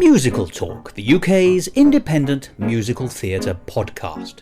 Musical Talk, the UK's independent musical theatre podcast.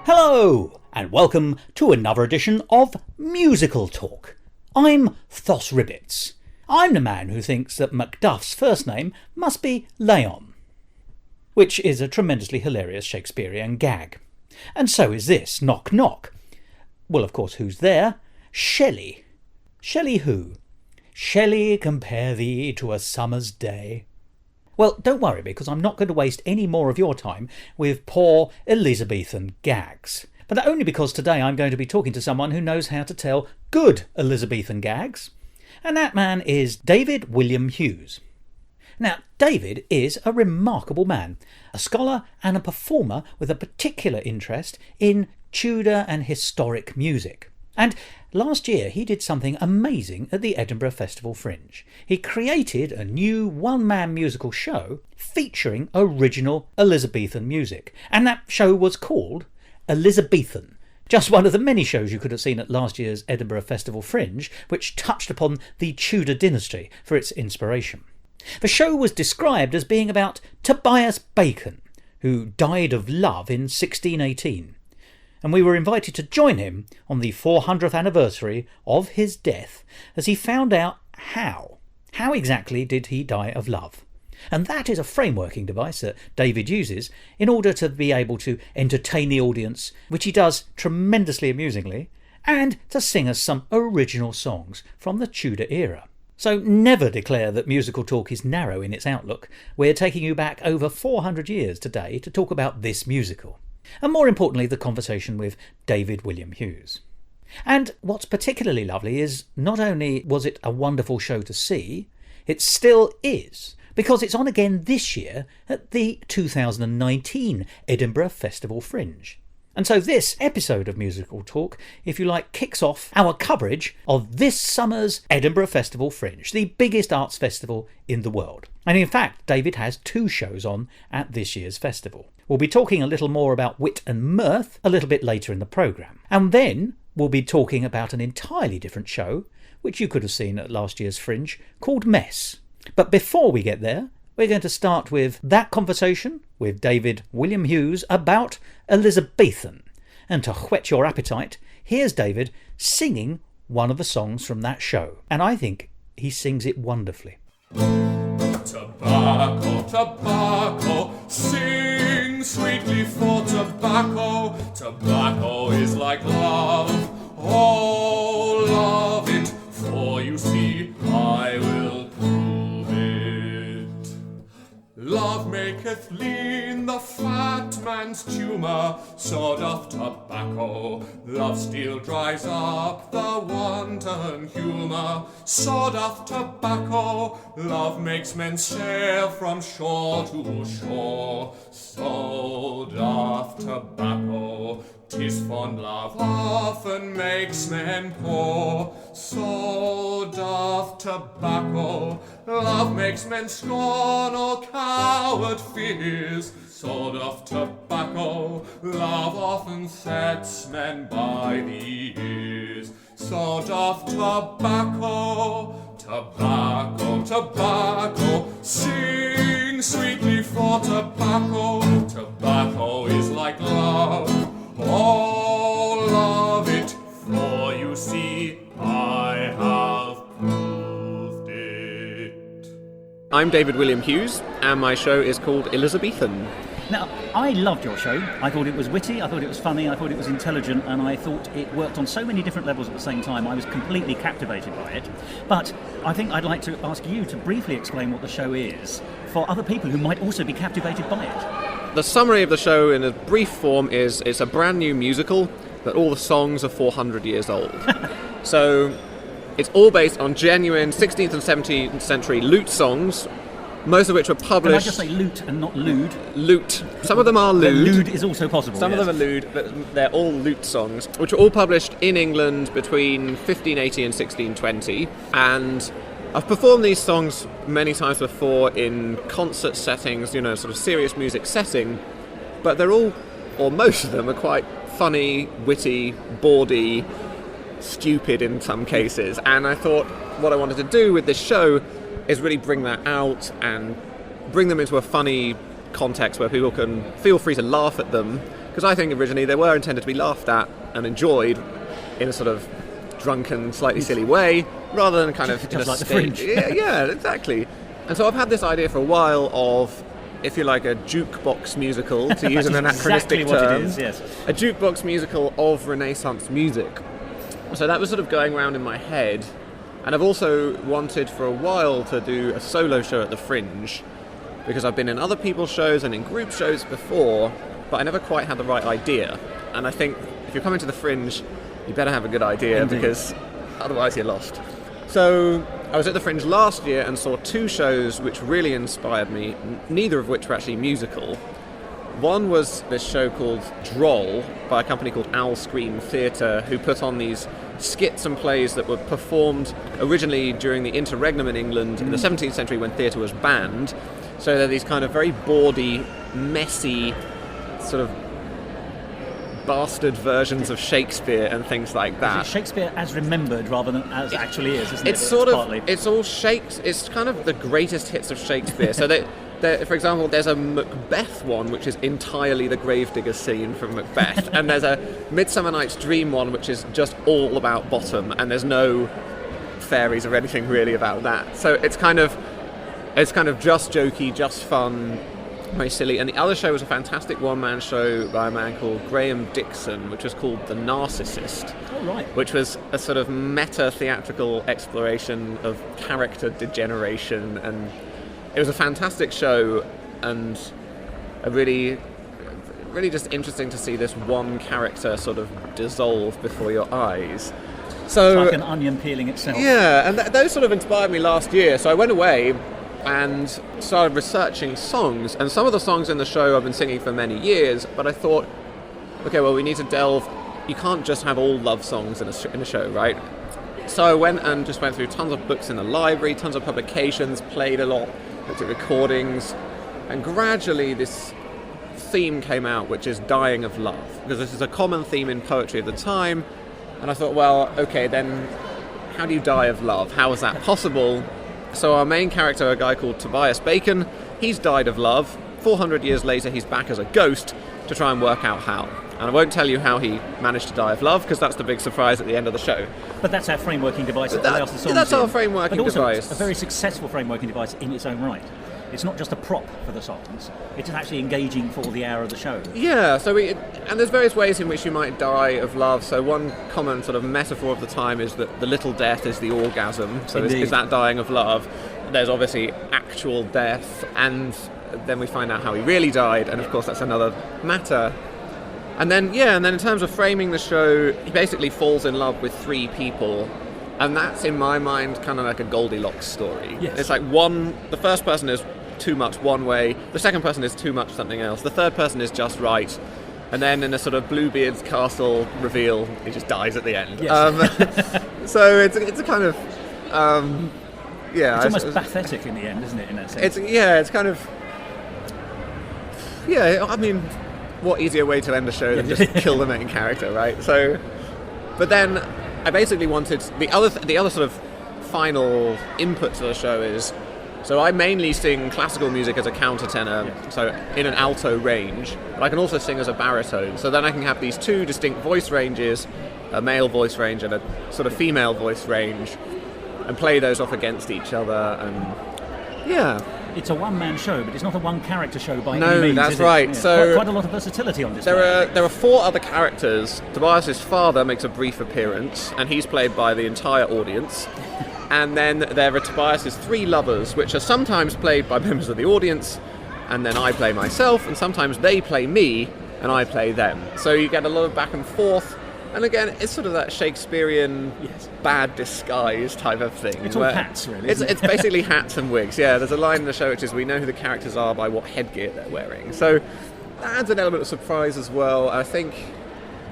Hello, and welcome to another edition of Musical Talk. I'm Thos. I'm the man who thinks that Macduff's first name must be Leon, which is a tremendously hilarious Shakespearean gag. And so is this, knock knock. Well, of course, who's there? Shelley. Shelley who? Shelley, compare thee to a summer's day. Well, don't worry, because I'm not going to waste any more of your time with poor Elizabethan gags. But only because today I'm going to be talking to someone who knows how to tell good Elizabethan gags. And that man is David William Hughes. Now, David is a remarkable man, a scholar and a performer with a particular interest in Tudor and historic music. And last year he did something amazing at the Edinburgh Festival Fringe. He created a new one-man musical show featuring original Elizabethan music. And that show was called Elizabethan. Just one of the many shows you could have seen at last year's Edinburgh Festival Fringe, which touched upon the Tudor dynasty for its inspiration. The show was described as being about Tobias Bacon, who died of love in 1618. And we were invited to join him on the 400th anniversary of his death as he found out how. How exactly did he die of love? And that is a frameworking device that David uses in order to be able to entertain the audience, which he does tremendously amusingly, and to sing us some original songs from the Tudor era. So never declare that Musical Talk is narrow in its outlook. We're taking you back over 400 years today to talk about this musical. And more importantly, the conversation with David William Hughes. And what's particularly lovely is not only was it a wonderful show to see, it still is, because it's on again this year at the 2019 Edinburgh Festival Fringe. And so this episode of Musical Talk, if you like, kicks off our coverage of this summer's Edinburgh Festival Fringe, the biggest arts festival in the world. And in fact, David has two shows on at this year's festival. We'll be talking a little more about wit and mirth a little bit later in the programme. And then we'll be talking about an entirely different show, which you could have seen at last year's Fringe, called Mess. But before we get there, we're going to start with that conversation with David William Hughes about Elizabethan. And to whet your appetite, here's David singing one of the songs from that show. And I think he sings it wonderfully. Tobacco, tobacco, sing sweetly for tobacco. Tobacco is like love, oh, love it, for you see, I will prove it. Love maketh lean the fat man's tumour, so doth tobacco. Love still dries up the wanton humour, so doth tobacco. Love makes men sail from shore to shore, so doth tobacco. 'Tis fond love often makes men poor, so doth tobacco. Love makes men scorn all coward fears, so doth tobacco. Love often sets men by the ears, so doth tobacco. Tobacco, tobacco, sing sweetly for tobacco. Tobacco is like love, oh, love it, for you see, I have proved it. I'm David William Hughes, and my show is called Elizabethan. Now, I loved your show. I thought it was witty, I thought it was funny, I thought it was intelligent, and I thought it worked on so many different levels at the same time. I was completely captivated by it. But I think I'd like to ask you to briefly explain what the show is for other people who might also be captivated by it. The summary of the show in a brief form is it's a brand new musical, but all the songs are 400 years old. So it's all based on genuine 16th and 17th century lute songs most of which were Can I published. just say lute and not lewd? Lute. Some of them are Then lewd. lewd is also possible. Some of them are lewd, but they're all lute songs, which were all published in England between 1580 and 1620. And I've performed these songs many times before in concert settings, sort of serious music setting, but they're all, or most of them, are quite funny, witty, bawdy, stupid in some cases. And I thought what I wanted to do with this show is really bring that out and bring them into a funny context where people can feel free to laugh at them, because I think originally they were intended to be laughed at and enjoyed in a sort of drunken, slightly silly way, rather than kind of just in a like the stage. Fringe. Yeah, exactly. And so I've had this idea for a while of, if you like, a jukebox musical, to use an anachronistic exactly what term. it is, yes. A jukebox musical of Renaissance music. So that was sort of going around in my head. And I've also wanted for a while to do a solo show at the Fringe, because I've been in other people's shows and in group shows before, but I never quite had the right idea. And I think if you're coming to the Fringe, you better have a good idea. Indeed. Because otherwise you're lost. So I was at the Fringe last year and saw two shows which really inspired me, neither of which were actually musical. One was this show called Droll by a company called Owl Scream Theatre, who put on these skits and plays that were performed originally during the interregnum in England in the 17th century when theatre was banned. So they're these kind of very bawdy, messy, sort of bastard versions of Shakespeare and things like that. Is it Shakespeare as remembered rather than as actually is, isn't it? It's sort of, partly. it's all Shakespeare. It's kind of the greatest hits of Shakespeare. So for example, there's a Macbeth one, which is entirely the gravedigger scene from Macbeth, and there's a Midsummer Night's Dream one, which is just all about bottom, and there's no fairies or anything really about that. So it's kind of just jokey, just fun, very silly. And the other show was a fantastic one-man show by a man called Graham Dixon, which was called The Narcissist. Oh, right. Which was a sort of meta-theatrical exploration of character degeneration, and it was a fantastic show, and a really just interesting to see this one character sort of dissolve before your eyes. So It's like an onion peeling itself. yeah, and those sort of inspired me last year. So I went away and started researching songs, and some of the songs in the show I've been singing for many years, but I thought, okay, well, we need to delve. You can't just have all love songs in a show, right? So I went through tons of books in the library, tons of publications, played a lot, looked at recordings, and gradually this theme came out, which is dying of love, because this is a common theme in poetry at the time. And I thought, well, okay, then how do you die of love? How is that possible? So our main character, a guy called Tobias Bacon, he's died of love. 400 years later, he's back as a ghost to try and work out how. And I won't tell you how he managed to die of love, because that's the big surprise at the end of the show. But that's our frameworking device that allows the songs That's our in. frameworking but also device. a very successful frameworking device in its own right. It's not just a prop for the songs. It's actually engaging for the hour of the show. Yeah, and there's various ways in which you might die of love. So one common sort of metaphor of the time is that the little death is the orgasm. So is that dying of love? There's obviously actual death, and then we find out how he really died, and of course that's another matter. And then in terms of framing the show, he basically falls in love with three people, and that's, in my mind, kind of like a Goldilocks story. Yes. It's like the first person is too much one way, the second person is too much something else, the third person is just right, and then in a sort of Bluebeard's castle reveal, he just dies at the end. Yes. So it's a kind of... It's almost pathetic in the end, isn't it, in that sense? It's kind of... Yeah, I mean, what easier way to end a show than just kill the main character, right? So, but then I basically wanted... The other sort of final input to the show is... So I mainly sing classical music as a countertenor, so in an alto range, but I can also sing as a baritone. So then I can have these two distinct voice ranges, a male voice range and a sort of female voice range, and play those off against each other, and yeah. It's a one-man show, but it's not a one-character show by No, any means, that's is it? right. Yeah. So quite a lot of versatility on this. There are four other characters. Tobias's father makes a brief appearance, and he's played by the entire audience. And then there are Tobias's three lovers, which are sometimes played by members of the audience, and then I play myself, and sometimes they play me, and I play them. So you get a lot of back and forth, And again, it's sort of that Shakespearean bad disguise type of thing. It's all hats, really. It's basically hats and wigs, yeah. There's a line in the show which is, we know who the characters are by what headgear they're wearing. So that adds an element of surprise as well. I think,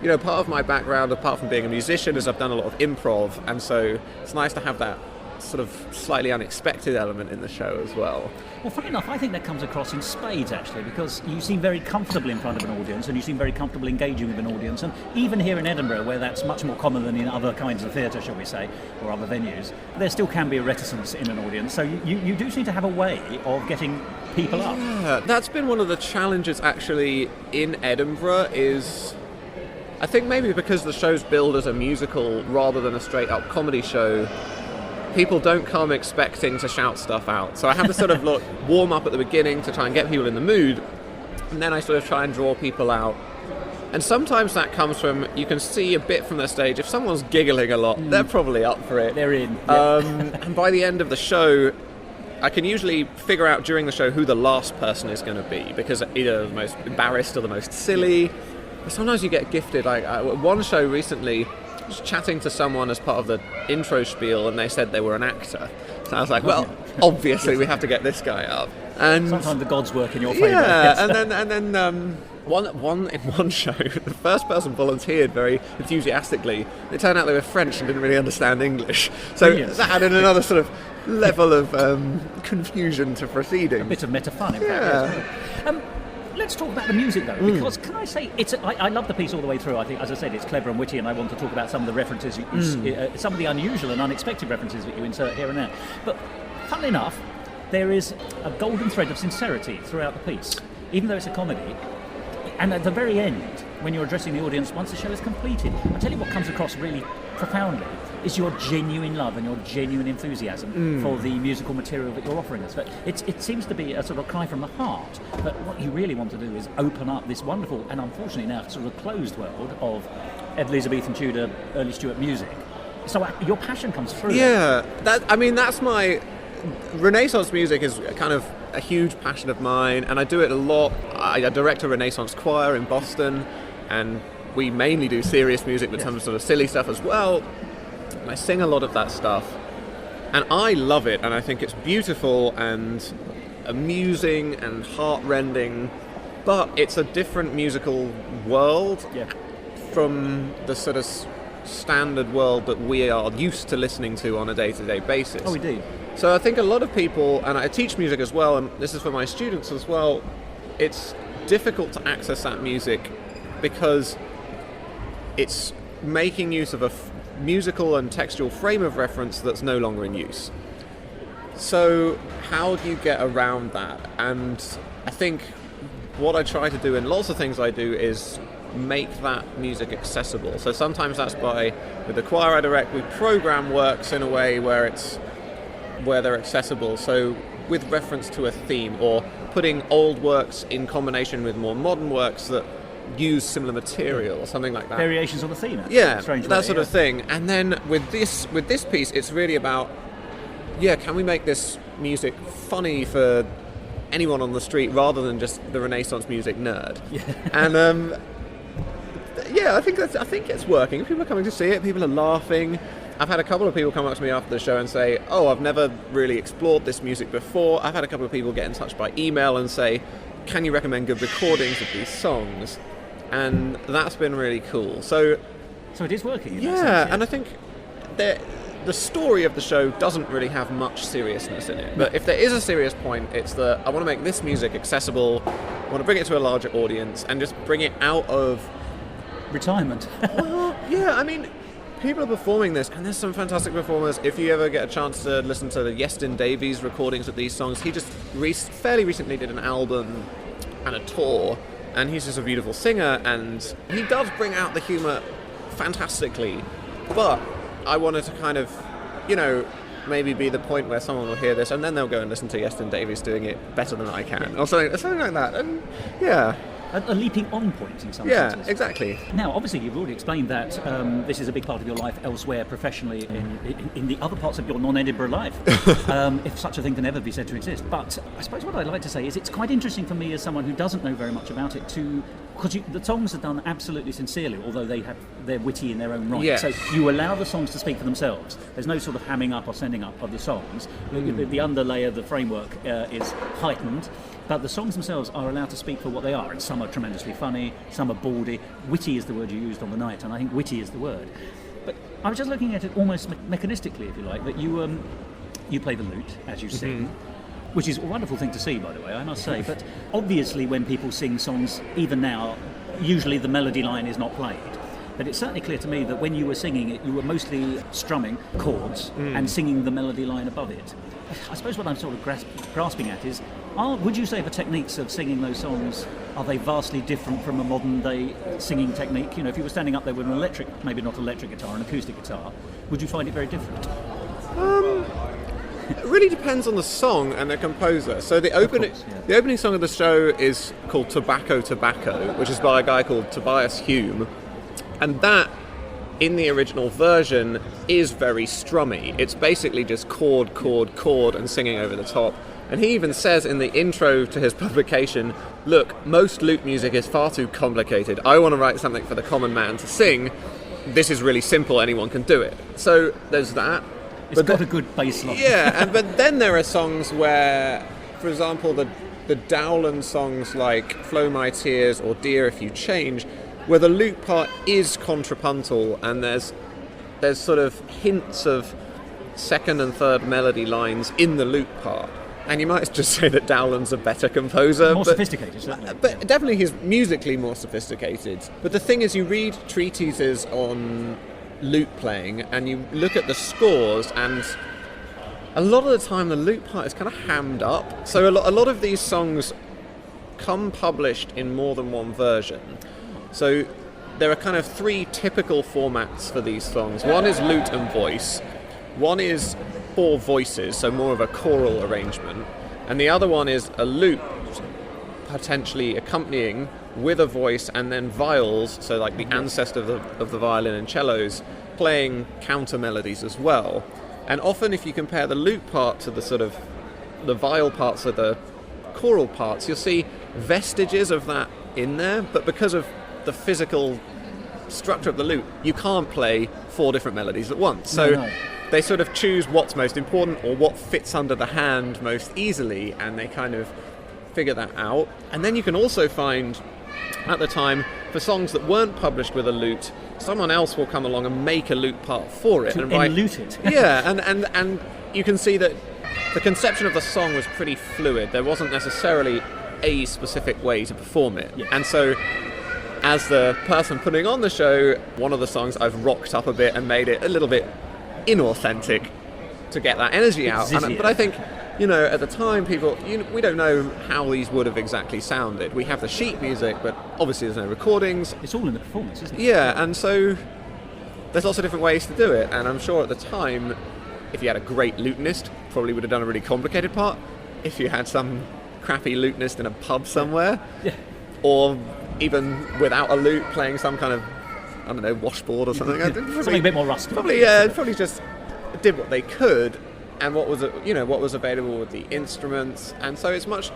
part of my background, apart from being a musician, is I've done a lot of improv, and so it's nice to have that sort of slightly unexpected element in the show as well. Well, funny enough, I think that comes across in spades, actually, because you seem very comfortable in front of an audience, and you seem very comfortable engaging with an audience, and even here in Edinburgh, where that's much more common than in other kinds of theatre, shall we say, or other venues, there still can be a reticence in an audience, so you do seem to have a way of getting people up. Yeah, that's been one of the challenges, actually, in Edinburgh, is I think maybe because the show's billed as a musical rather than a straight-up comedy show, people don't come expecting to shout stuff out. So I have to sort of warm up at the beginning to try and get people in the mood, and then I sort of try and draw people out. And sometimes that comes from, you can see a bit from the stage, if someone's giggling a lot, they're probably up for it. They're in. And by the end of the show, I can usually figure out during the show who the last person is going to be, because either the most embarrassed or the most silly. But sometimes you get gifted. Like one show recently, I was chatting to someone as part of the intro spiel, and they said they were an actor. So I was like, well, obviously we have to get this guy up. And sometimes the gods work in your favour. Yeah, and then one show, the first person volunteered very enthusiastically. It turned out they were French and didn't really understand English. So Brilliant. That added another sort of level of confusion to proceeding. A bit of meta fun, in fact. Let's talk about the music, though, because can I say, I love the piece all the way through. I think, as I said, it's clever and witty, and I want to talk about some of the references, some of the unusual and unexpected references that you insert here and there. But, funnily enough, there is a golden thread of sincerity throughout the piece, even though it's a comedy. And at the very end, when you're addressing the audience, once the show is completed, I'll tell you what comes across really profoundly is your genuine love and your genuine enthusiasm for the musical material that you're offering us. But it seems to be a sort of cry from the heart, but what you really want to do is open up this wonderful and unfortunately now sort of closed world of Elizabethan, Tudor, early Stuart music. So your passion comes through. Yeah, that's my... Renaissance music is kind of a huge passion of mine, and I do it a lot. I direct a Renaissance choir in Boston, and we mainly do serious music with some sort of silly stuff as well. And I sing a lot of that stuff, and I love it, and I think it's beautiful and amusing and heart-rending, but it's a different musical world from the sort of standard world that we are used to listening to on a day-to-day basis. Oh, indeed. So I think a lot of people, and I teach music as well, and this is for my students as well, it's difficult to access that music because it's making use of a musical and textual frame of reference that's no longer in use. So how do you get around that? And I think what I try to do in lots of things I do is make that music accessible. So sometimes that's with the choir I direct, we program works in a way where they're accessible. So with reference to a theme, or putting old works in combination with more modern works that use similar material or something like that. Variations on the theme. That sort of thing. And then with this piece, it's really about, can we make this music funny for anyone on the street rather than just the Renaissance music nerd? And I think it's working. People are coming to see it. People are laughing. I've had a couple of people come up to me after the show and say, "Oh, I've never really explored this music before." I've had a couple of people get in touch by email and say, "Can you recommend good recordings of these songs?" And that's been really cool. So it is working. In that sense, and I think the story of the show doesn't really have much seriousness in it. But if there is a serious point, it's that I want to make this music accessible. I want to bring it to a larger audience and just bring it out of retirement. Well, people are performing this, and there's some fantastic performers. If you ever get a chance to listen to the Yestin Davies recordings of these songs, he just fairly recently did an album and a tour, and he's just a beautiful singer, and he does bring out the humour fantastically. But I wanted to kind of, maybe be the point where someone will hear this, and then they'll go and listen to Yestin Davies doing it better than I can, or something like that. And a leaping on point in some senses. Yeah, exactly. Now, obviously, you've already explained that this is a big part of your life elsewhere, professionally, in the other parts of your non-Edinburgh life, if such a thing can ever be said to exist. But I suppose what I'd like to say is it's quite interesting for me as someone who doesn't know very much about it to because the songs are done absolutely sincerely, although they're witty in their own right. Yes. So you allow the songs to speak for themselves. There's no sort of hamming up or sending up of the songs. The underlay of the framework is heightened, but the songs themselves are allowed to speak for what they are. And some are tremendously funny, some are baldy. Witty is the word you used on the night, and I think witty is the word. But I was just looking at it almost mechanistically, if you like, that you play the lute as you sing. Which is a wonderful thing to see, by the way, I must say. But obviously when people sing songs, even now, usually the melody line is not played. But it's certainly clear to me that when you were singing it, you were mostly strumming chords and singing the melody line above it. I suppose what I'm sort of grasping at is, would you say the techniques of singing those songs, are they vastly different from a modern-day singing technique? You know, if you were standing up there with an electric, maybe not electric guitar, an acoustic guitar, would you find it very different? It really depends on the song and the composer. So the opening song of the show is called Tobacco, Tobacco, which is by a guy called Tobias Hume. And that, in the original version, is very strummy. It's basically just chord, chord, chord, and singing over the top. And he even says in the intro to his publication, look, most lute music is far too complicated. I want to write something for the common man to sing. This is really simple, anyone can do it. So there's that. It's got a good bass line. Yeah, but then there are songs where, for example, the Dowland songs like Flow My Tears or Dear If You Change, where the lute part is contrapuntal and there's sort of hints of second and third melody lines in the lute part. And you might just say that Dowland's a better composer. More sophisticated, certainly. But definitely he's musically more sophisticated. But the thing is, you read treatises on lute playing and you look at the scores, and a lot of the time the lute part is kind of hammed up. So a lot of these songs come published in more than one version. So there are kind of three typical formats for these songs. One is lute and voice. One is 4 voices, so more of a choral arrangement. And the other one is a lute potentially accompanying with a voice, and then viols, so like the ancestor of the violin and cellos, playing counter melodies as well. And often if you compare the lute part to the sort of the viol parts of the choral parts, you'll see vestiges of that in there, but because of the physical structure of the lute, you can't play 4 different melodies at once. So they sort of choose what's most important or what fits under the hand most easily, and they kind of figure that out. And then you can also find, at the time, for songs that weren't published with a lute, someone else will come along and make a lute part for it. To and write, lute it. Yeah, and you can see that the conception of the song was pretty fluid. There wasn't necessarily a specific way to perform it. Yes. And so, as the person putting on the show, one of the songs I've rocked up a bit and made it a little bit inauthentic to get that energy out. But I think, at the time, we don't know how these would have exactly sounded. We have the sheet music, but obviously there's no recordings. It's all in the performance, isn't it? Yeah, and so there's lots of different ways to do it. And I'm sure at the time, if you had a great lutenist, probably would have done a really complicated part. If you had some crappy lutenist in a pub somewhere, or even without a lute playing some kind of, I don't know, washboard or something. Something a bit more rusty. Probably just did what they could, and what was available with the instruments. And so it's much,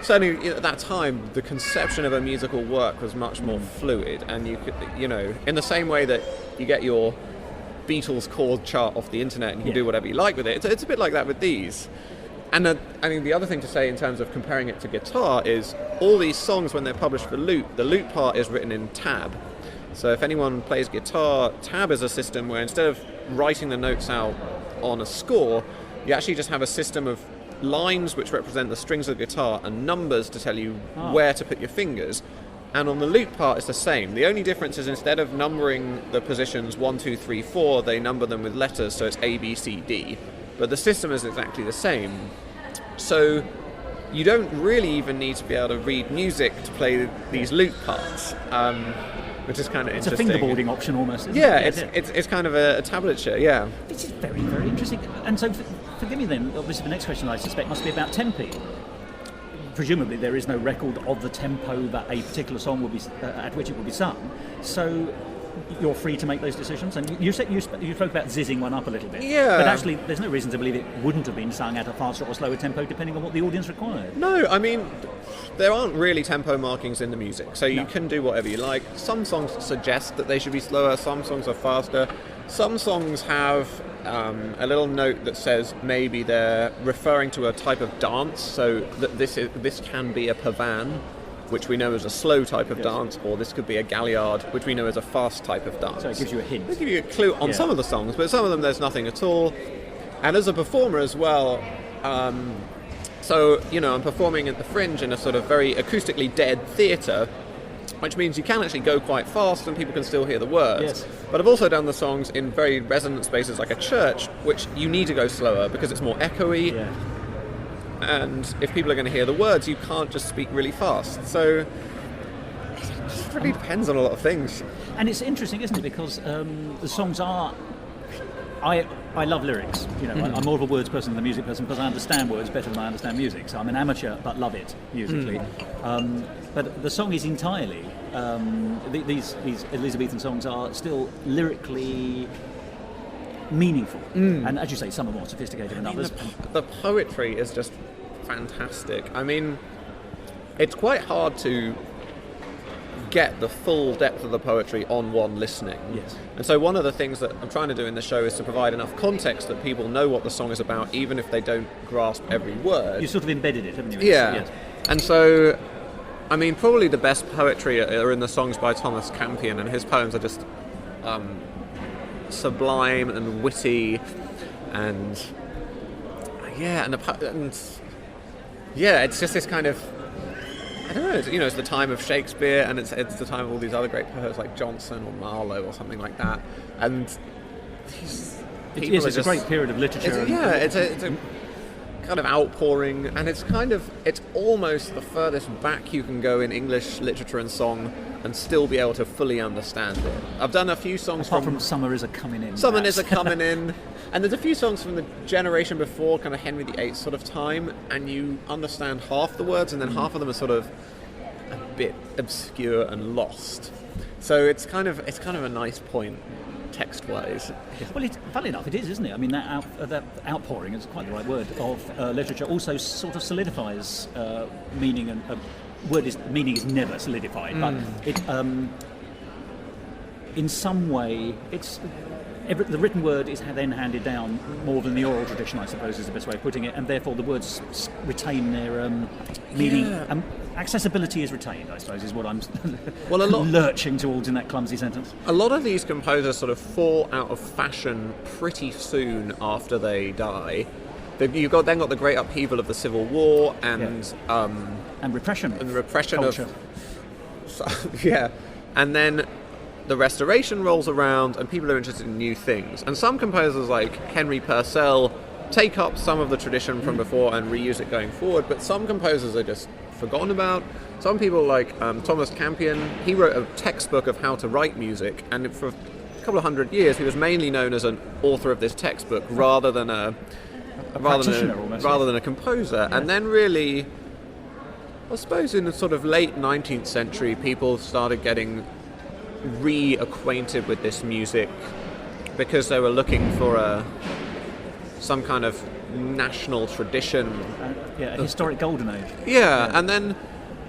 certainly at that time, the conception of a musical work was much more fluid, and you could, in the same way that you get your Beatles chord chart off the internet and you can do whatever you like with it, it's a bit like that with these. And I think the other thing to say in terms of comparing it to guitar is all these songs, when they're published for lute, the lute part is written in tab. So if anyone plays guitar, tab is a system where instead of writing the notes out on a score, you actually just have a system of lines which represent the strings of the guitar and numbers to tell you where to put your fingers. And on the lute part, it's the same. The only difference is instead of numbering the positions 1, 2, 3, 4, they number them with letters, so it's A, B, C, D. But the system is exactly the same. So you don't really even need to be able to read music to play these lute parts, which is kind of interesting. It's a fingerboarding option almost, isn't it? It's kind of a tablature, yeah. This is very, very interesting. And so, forgive me then, obviously the next question I suspect must be about tempi. Presumably there is no record of the tempo that a particular song will be at which it will be sung. So you're free to make those decisions. And you spoke about zizzing one up a little bit. Yeah. But actually, there's no reason to believe it wouldn't have been sung at a faster or slower tempo, depending on what the audience required. No, I mean, there aren't really tempo markings in the music, so you can do whatever you like. Some songs suggest that they should be slower, some songs are faster. Some songs have a little note that says maybe they're referring to a type of dance, so that this can be a pavan, which we know is a slow type of dance, or this could be a galliard, which we know is a fast type of dance. So it gives you a hint. It gives you a clue on some of the songs, but some of them there's nothing at all. And as a performer as well, so, I'm performing at the Fringe in a sort of very acoustically dead theatre, which means you can actually go quite fast and people can still hear the words. Yes. But I've also done the songs in very resonant spaces like a church, which you need to go slower because it's more echoey. Yeah. And if people are going to hear the words, you can't just speak really fast. So it really depends on a lot of things. And it's interesting, isn't it? Because the songs are... I love lyrics. I'm more of a words person than a music person because I understand words better than I understand music. So I'm an amateur, but love it musically. But the song is entirely... these Elizabethan songs are still lyrically meaningful. And as you say, some are more sophisticated than others. The poetry is just fantastic. I mean, it's quite hard to get the full depth of the poetry on one listening. Yes. And so one of the things that I'm trying to do in the show is to provide enough context that people know what the song is about, even if they don't grasp every word. You sort of embedded it, haven't you? Yeah. Yes. And so, I mean, probably the best poetry are in the songs by Thomas Campion, and his poems are just sublime and witty, and it's just this kind of, I don't know, it's the time of Shakespeare, and it's the time of all these other great poets like Johnson or Marlowe or something like that, and it's a great period of literature. It's a kind of outpouring, and it's almost the furthest back you can go in English literature and song and still be able to fully understand it. I've done a few songs apart from Summer Is a Coming In. Summer Is a Coming In, and there's a few songs from the generation before, kind of Henry VIII sort of time, and you understand half the words, and then half of them are sort of a bit obscure and lost. So it's kind of a nice point text-wise. Well, funny enough, it is, isn't it? I mean, that outpouring is quite the right word of literature. Also, sort of solidifies meaning, and meaning is never solidified, but it, in some way, the written word is then handed down more than the oral tradition, I suppose, is the best way of putting it, and therefore the words retain their meaning. Yeah. Accessibility is retained, I suppose, is what I'm lurching towards in that clumsy sentence. A lot of these composers sort of fall out of fashion pretty soon after they die. You've then got the great upheaval of the Civil War and repression. And repression culture. And then the Restoration rolls around and people are interested in new things. And some composers like Henry Purcell take up some of the tradition from before and reuse it going forward, but some composers are just forgotten about. Some people like Thomas Campion, he wrote a textbook of how to write music, and for a couple of hundred years he was mainly known as an author of this textbook rather than a composer. Yeah. And then really, I suppose in the sort of late 19th century, people started getting reacquainted with this music because they were looking for some kind of national tradition. A historic golden age. Yeah, and then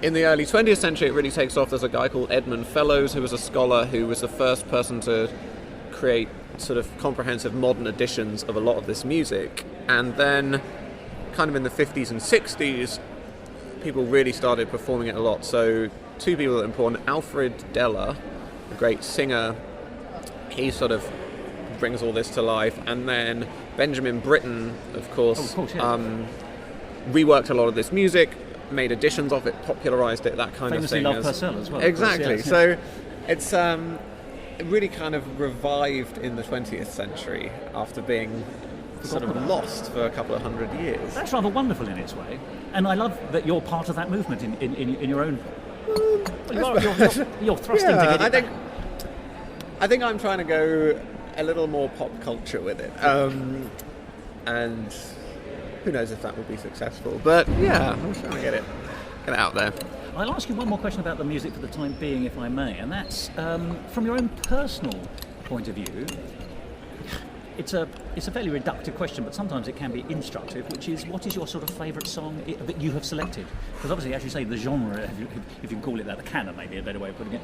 in the early 20th century it really takes off. There's a guy called Edmund Fellows who was a scholar who was the first person to create sort of comprehensive modern editions of a lot of this music. And then kind of in the 50s and 60s people really started performing it a lot. So two people that are important, Alfred Deller, a great singer, he sort of brings all this to life, and then Benjamin Britten, of course, reworked a lot of this music, made editions of it, popularised it, that kind famously of thing. Loved Purcell as well. Exactly. Course, So it's really kind of revived in the 20th century after being sort of lost for a couple of hundred years. That's rather wonderful in its way, and I love that you're part of that movement in your own. You're thrusting to get it back. I think I'm trying to go a little more pop culture with it, and who knows if that will be successful. But yeah, I'm trying to get it out there. I'll ask you one more question about the music for the time being, if I may, and that's from your own personal point of view. It's a fairly reductive question, but sometimes it can be instructive, which is, what is your sort of favourite song that you have selected? Because obviously, as you say, the genre, if you can call it that, the canon may be a better way of putting it,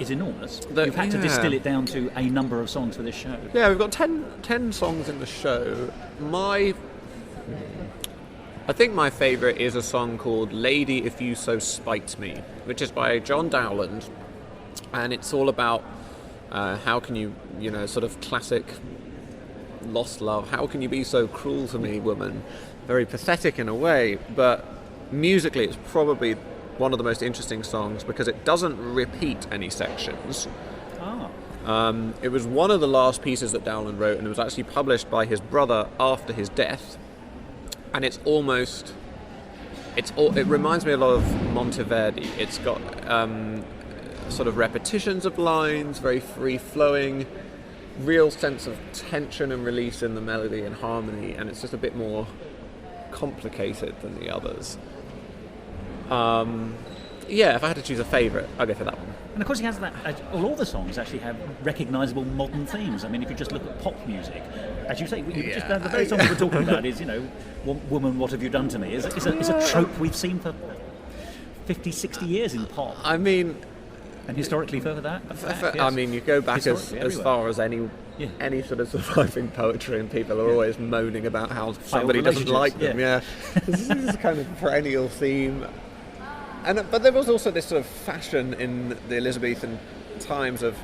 is enormous. You've had to distill it down to a number of songs for this show. Yeah, we've got 10 songs in the show. I think my favourite is a song called Lady If You So Spite Me, which is by John Dowland, and it's all about how can you, sort of classic lost love, how can you be so cruel to me, woman? Very pathetic in a way, but musically it's probably one of the most interesting songs because it doesn't repeat any sections. It was one of the last pieces that Dowland wrote, and it was actually published by his brother after his death. And it reminds me a lot of Monteverdi. It's got sort of repetitions of lines, very free-flowing, real sense of tension and release in the melody and harmony, and it's just a bit more complicated than the others. If I had to choose a favourite, I'd go for that one. And of course he has that, all the songs actually have recognisable modern themes. I mean, if you just look at pop music, as you say, the very song we're talking about is, Woman, What Have You Done To Me? It's a trope we've seen for 50, 60 years in pop. I mean... And historically further that? Yes. I mean, you go back as far as any sort of surviving poetry, and people are always moaning about how somebody doesn't like them. This is a kind of perennial theme. But there was also this sort of fashion in the Elizabethan times of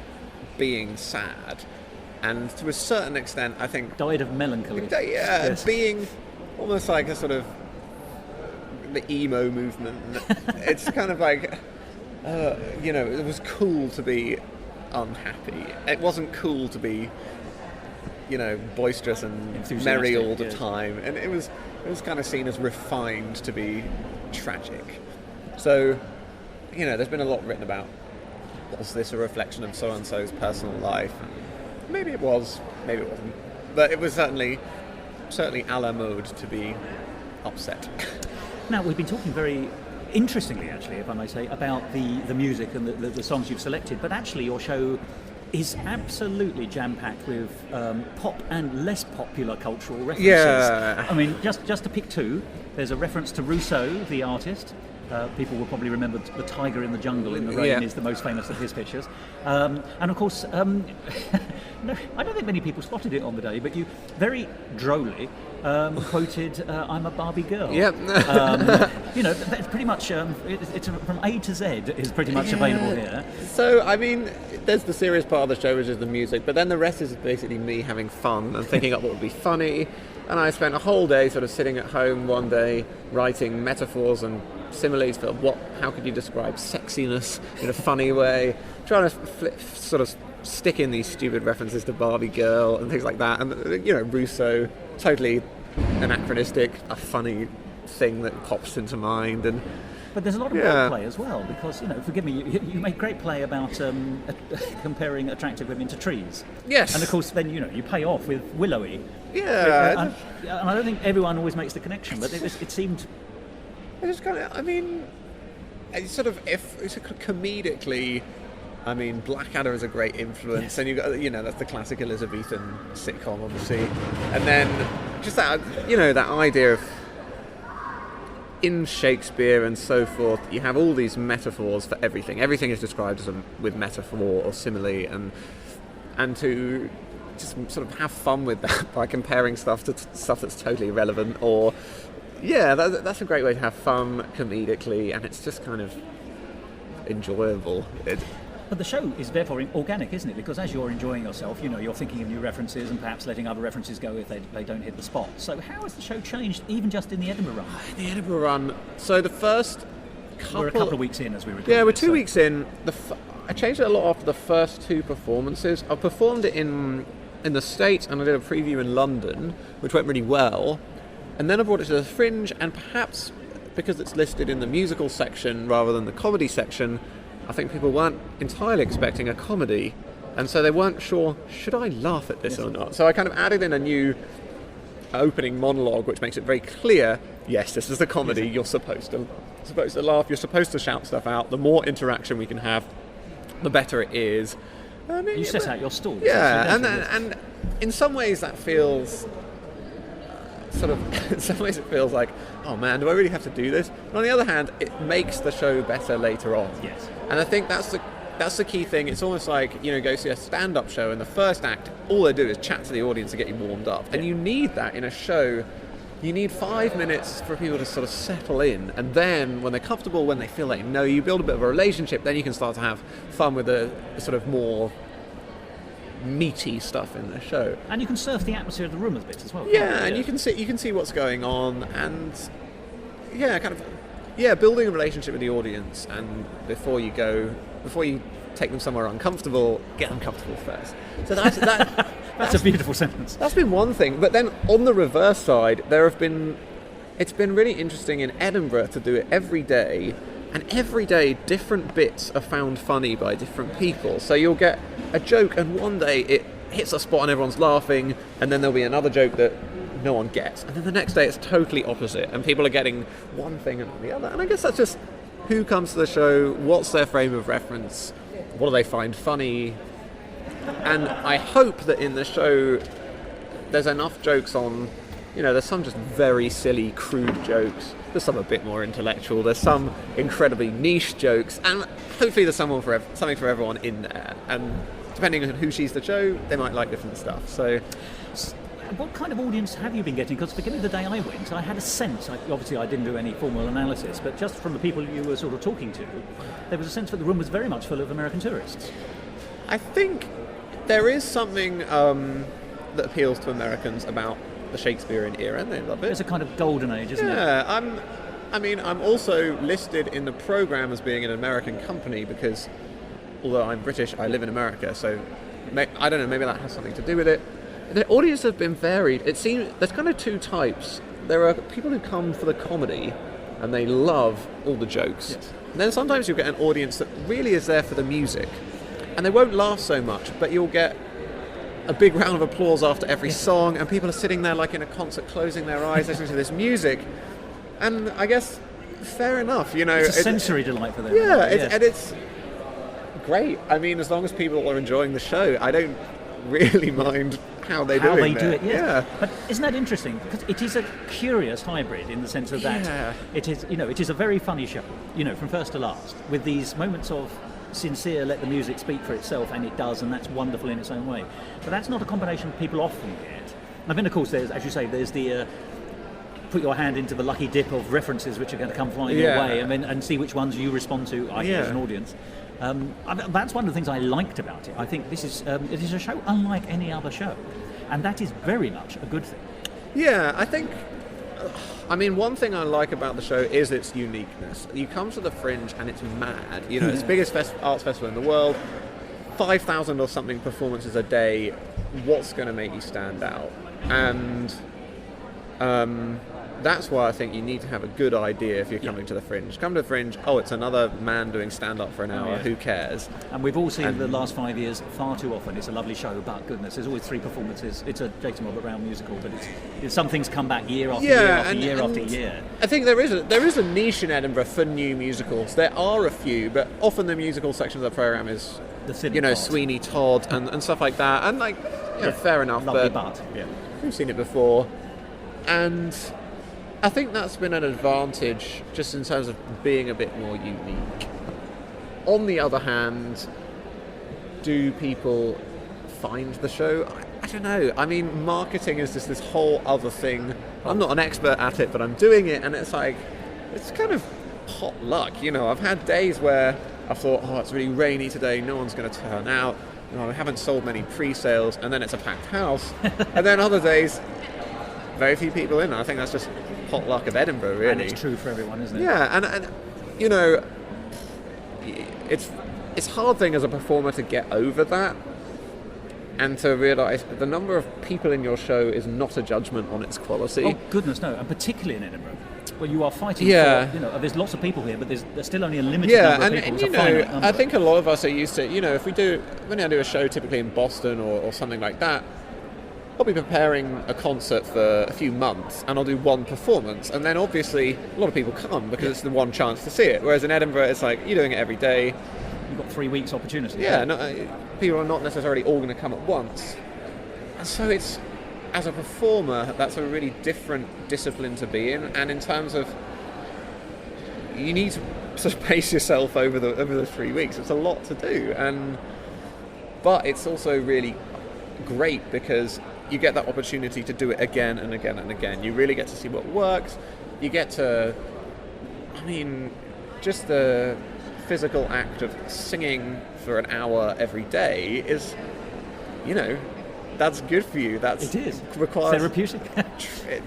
being sad, and to a certain extent, I think... Died of melancholy. Being almost like a sort of the emo movement. It's kind of like... it was cool to be unhappy. It wasn't cool to be, boisterous and merry all the time. And it was kind of seen as refined to be tragic. So, there's been a lot written about, was this a reflection of so-and-so's personal life? And maybe it was, maybe it wasn't. But it was certainly a la mode to be upset. Now, we've been talking very... interestingly, actually, if I may say, about the music and the songs you've selected, but actually your show is absolutely jam-packed with pop and less popular cultural references. Yeah. I mean, just to pick two, there's a reference to Rousseau, the artist. People will probably remember The Tiger in the Jungle in the Rain is the most famous of his pictures. And of course, no, I don't think many people spotted it on the day, but you very drolly quoted I'm a Barbie Girl. Yep. That's pretty much, it's from A to Z is pretty much available here. So, I mean, there's the serious part of the show, which is the music, but then the rest is basically me having fun and thinking up what would be funny. And I spent a whole day sort of sitting at home one day writing metaphors and similes for how could you describe sexiness in a funny way, trying to sort of stick in these stupid references to Barbie Girl and things like that. And, Rousseau, totally anachronistic, a funny thing that pops into mind. But there's a lot of wordplay as well, because, forgive me, you make great play about comparing attractive women to trees. Yes. And of course, then, you pay off with willowy. Yeah. And I don't think everyone always makes the connection, but it seemed... It just kind of, I mean, it's sort of, comedically, I mean, Blackadder is a great influence, and you've got, that's the classic Elizabethan sitcom, obviously. And then just that, that idea of, in Shakespeare and so forth, you have all these metaphors for everything. Everything is described with metaphor or simile, and to just sort of have fun with that by comparing stuff to stuff that's totally irrelevant, or... Yeah, that's a great way to have fun comedically, and it's just kind of enjoyable. But the show is therefore organic, isn't it? Because as you're enjoying yourself, you're thinking of new references and perhaps letting other references go if they don't hit the spot. So how has the show changed, even just in the Edinburgh run? The Edinburgh run. So the first couple... We're a couple of weeks in as we record. Yeah, we're 2 weeks in. I changed it a lot after the first two performances. I performed it in the States, and I did a preview in London, which went really well. And then I brought it to the Fringe, and perhaps because it's listed in the musical section rather than the comedy section, I think people weren't entirely expecting a comedy, and so they weren't sure, should I laugh at this or not? So I kind of added in a new opening monologue, which makes it very clear, yes, this is the comedy, you're supposed to supposed to laugh, you're supposed to shout stuff out. The more interaction we can have, the better it is. You set out your stall. Yeah, and in some ways that feels in some ways it feels like, oh man, do I really have to do this? But on the other hand, it makes the show better later on. Yes. And I think that's the key thing. It's almost like, go see a stand-up show, and the first act, all they do is chat to the audience to get you warmed up. And you need that in a show. You need 5 minutes for people to sort of settle in, and then when they're comfortable, when they feel like, you build a bit of a relationship, then you can start to have fun with the sort of more meaty stuff in the show. And you can surf the atmosphere of the room a bit as well. Yeah, and you can see what's going on, and building a relationship with the audience, and before you take them somewhere uncomfortable, get them comfortable first. So that's a beautiful sentence. That's been one thing, but then on the reverse side, it's been really interesting in Edinburgh to do it every day, and every day different bits are found funny by different people. So you'll get a joke, and one day it hits a spot and everyone's laughing, and then there'll be another joke that no one gets, and then the next day it's totally opposite, and people are getting one thing and the other. And I guess that's just who comes to the show, what's their frame of reference, what do they find funny. And I hope that in the show there's enough jokes on, there's some just very silly, crude jokes, there's some a bit more intellectual, there's some incredibly niche jokes, and hopefully there's something for everyone in there. And depending on who sees the show, they might like different stuff. So what kind of audience have you been getting? Because beginning of the day I went, I had a sense, obviously I didn't do any formal analysis, but just from the people you were sort of talking to, there was a sense that the room was very much full of American tourists. I think there is something that appeals to Americans about the Shakespearean era, and they love it. It's a kind of golden age, isn't it? Yeah, I'm also listed in the programme as being an American company because, although I'm British, I live in America, so I don't know, maybe that has something to do with it. The audience have been varied. It seems there's kind of two types. There are people who come for the comedy, and they love all the jokes. Yes. And then sometimes you'll get an audience that really is there for the music, and they won't laugh so much, but you'll get a big round of applause after every song, and people are sitting there like in a concert, closing their eyes, listening to this music. And I guess, fair enough, It's a sensory delight for them. Yeah, and it's great. I mean, as long as people are enjoying the show, I don't really mind how they do it. Yeah. But isn't that interesting? Because it is a curious hybrid in the sense of that it is a very funny show, from first to last, with these moments of sincere, let the music speak for itself, and it does, and that's wonderful in its own way. But that's not a combination people often get. I mean, of course, there's, as you say, there's the put your hand into the lucky dip of references which are going to come flying your way, and see which ones you respond to, as an audience. That's one of the things I liked about it. I think it is a show unlike any other show, and that is very much a good thing. Yeah, I think. One thing I like about the show is its uniqueness. You come to the Fringe and it's mad. It's the biggest arts festival in the world. 5,000 or something performances a day. What's going to make you stand out? And that's why I think you need to have a good idea if you're coming to the Fringe. Come to the Fringe, it's another man doing stand-up for an hour, who cares? And we've all seen the last 5 years far too often. It's a lovely show, but goodness, there's always 3 performances. It's a Jason Robert Brown musical, but some things come back year after year after year. I think there is a niche in Edinburgh for new musicals. There are a few, but often the musical section of the programme is, Sweeney Todd and stuff like that. And fair enough, lovely but we've seen it before. And I think that's been an advantage just in terms of being a bit more unique. On the other hand, do people find the show? I don't know. Marketing is just this whole other thing. I'm not an expert at it, but I'm doing it, and it's kind of pot luck. I've had days where I thought, it's really rainy today, no one's going to turn out. I haven't sold many pre-sales, and then it's a packed house. And then other days, very few people in. I think that's just potluck of Edinburgh, really. And it's true for everyone, isn't it? Yeah, and it's a hard thing as a performer to get over that and to realise the number of people in your show is not a judgment on its quality. Oh, goodness, no. And particularly in Edinburgh, where you are fighting for, there's lots of people here, but there's still only a limited number of people. And I think a lot of us are used to, when I do a show typically in Boston or something like that, I'll be preparing a concert for a few months and I'll do one performance, and then obviously a lot of people come because it's the one chance to see it, whereas in Edinburgh it's like you're doing it every day. You've got 3 weeks opportunity. Yeah, people are not necessarily all going to come at once, and so it's, as a performer, that's a really different discipline to be in, and in terms of you need to sort of pace yourself over the 3 weeks. It's a lot to do, but it's also really great because you get that opportunity to do it again and again and again. You really get to see what works. You get to, just the physical act of singing for an hour every day is, that's good for you. It is. Requires therapeutic.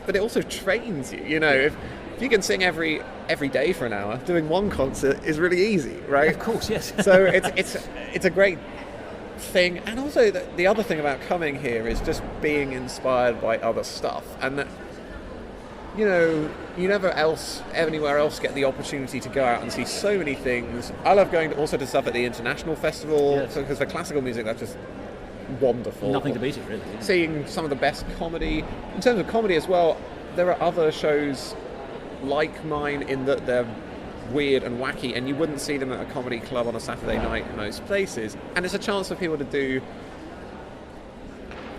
but it also trains you. If you can sing every day for an hour, doing one concert is really easy, right? Of course, yes. So it's a great thing, and also the other thing about coming here is just being inspired by other stuff, and that you never anywhere else get the opportunity to go out and see so many things. I love going to stuff at the international festival, yes. because for classical music that's just wonderful. Nothing to beat it, really. Yeah. Seeing some of the best comedy. In terms of comedy as well, there are other shows like mine in that they're weird and wacky, and you wouldn't see them at a comedy club on a Saturday night in most places, and it's a chance for people to do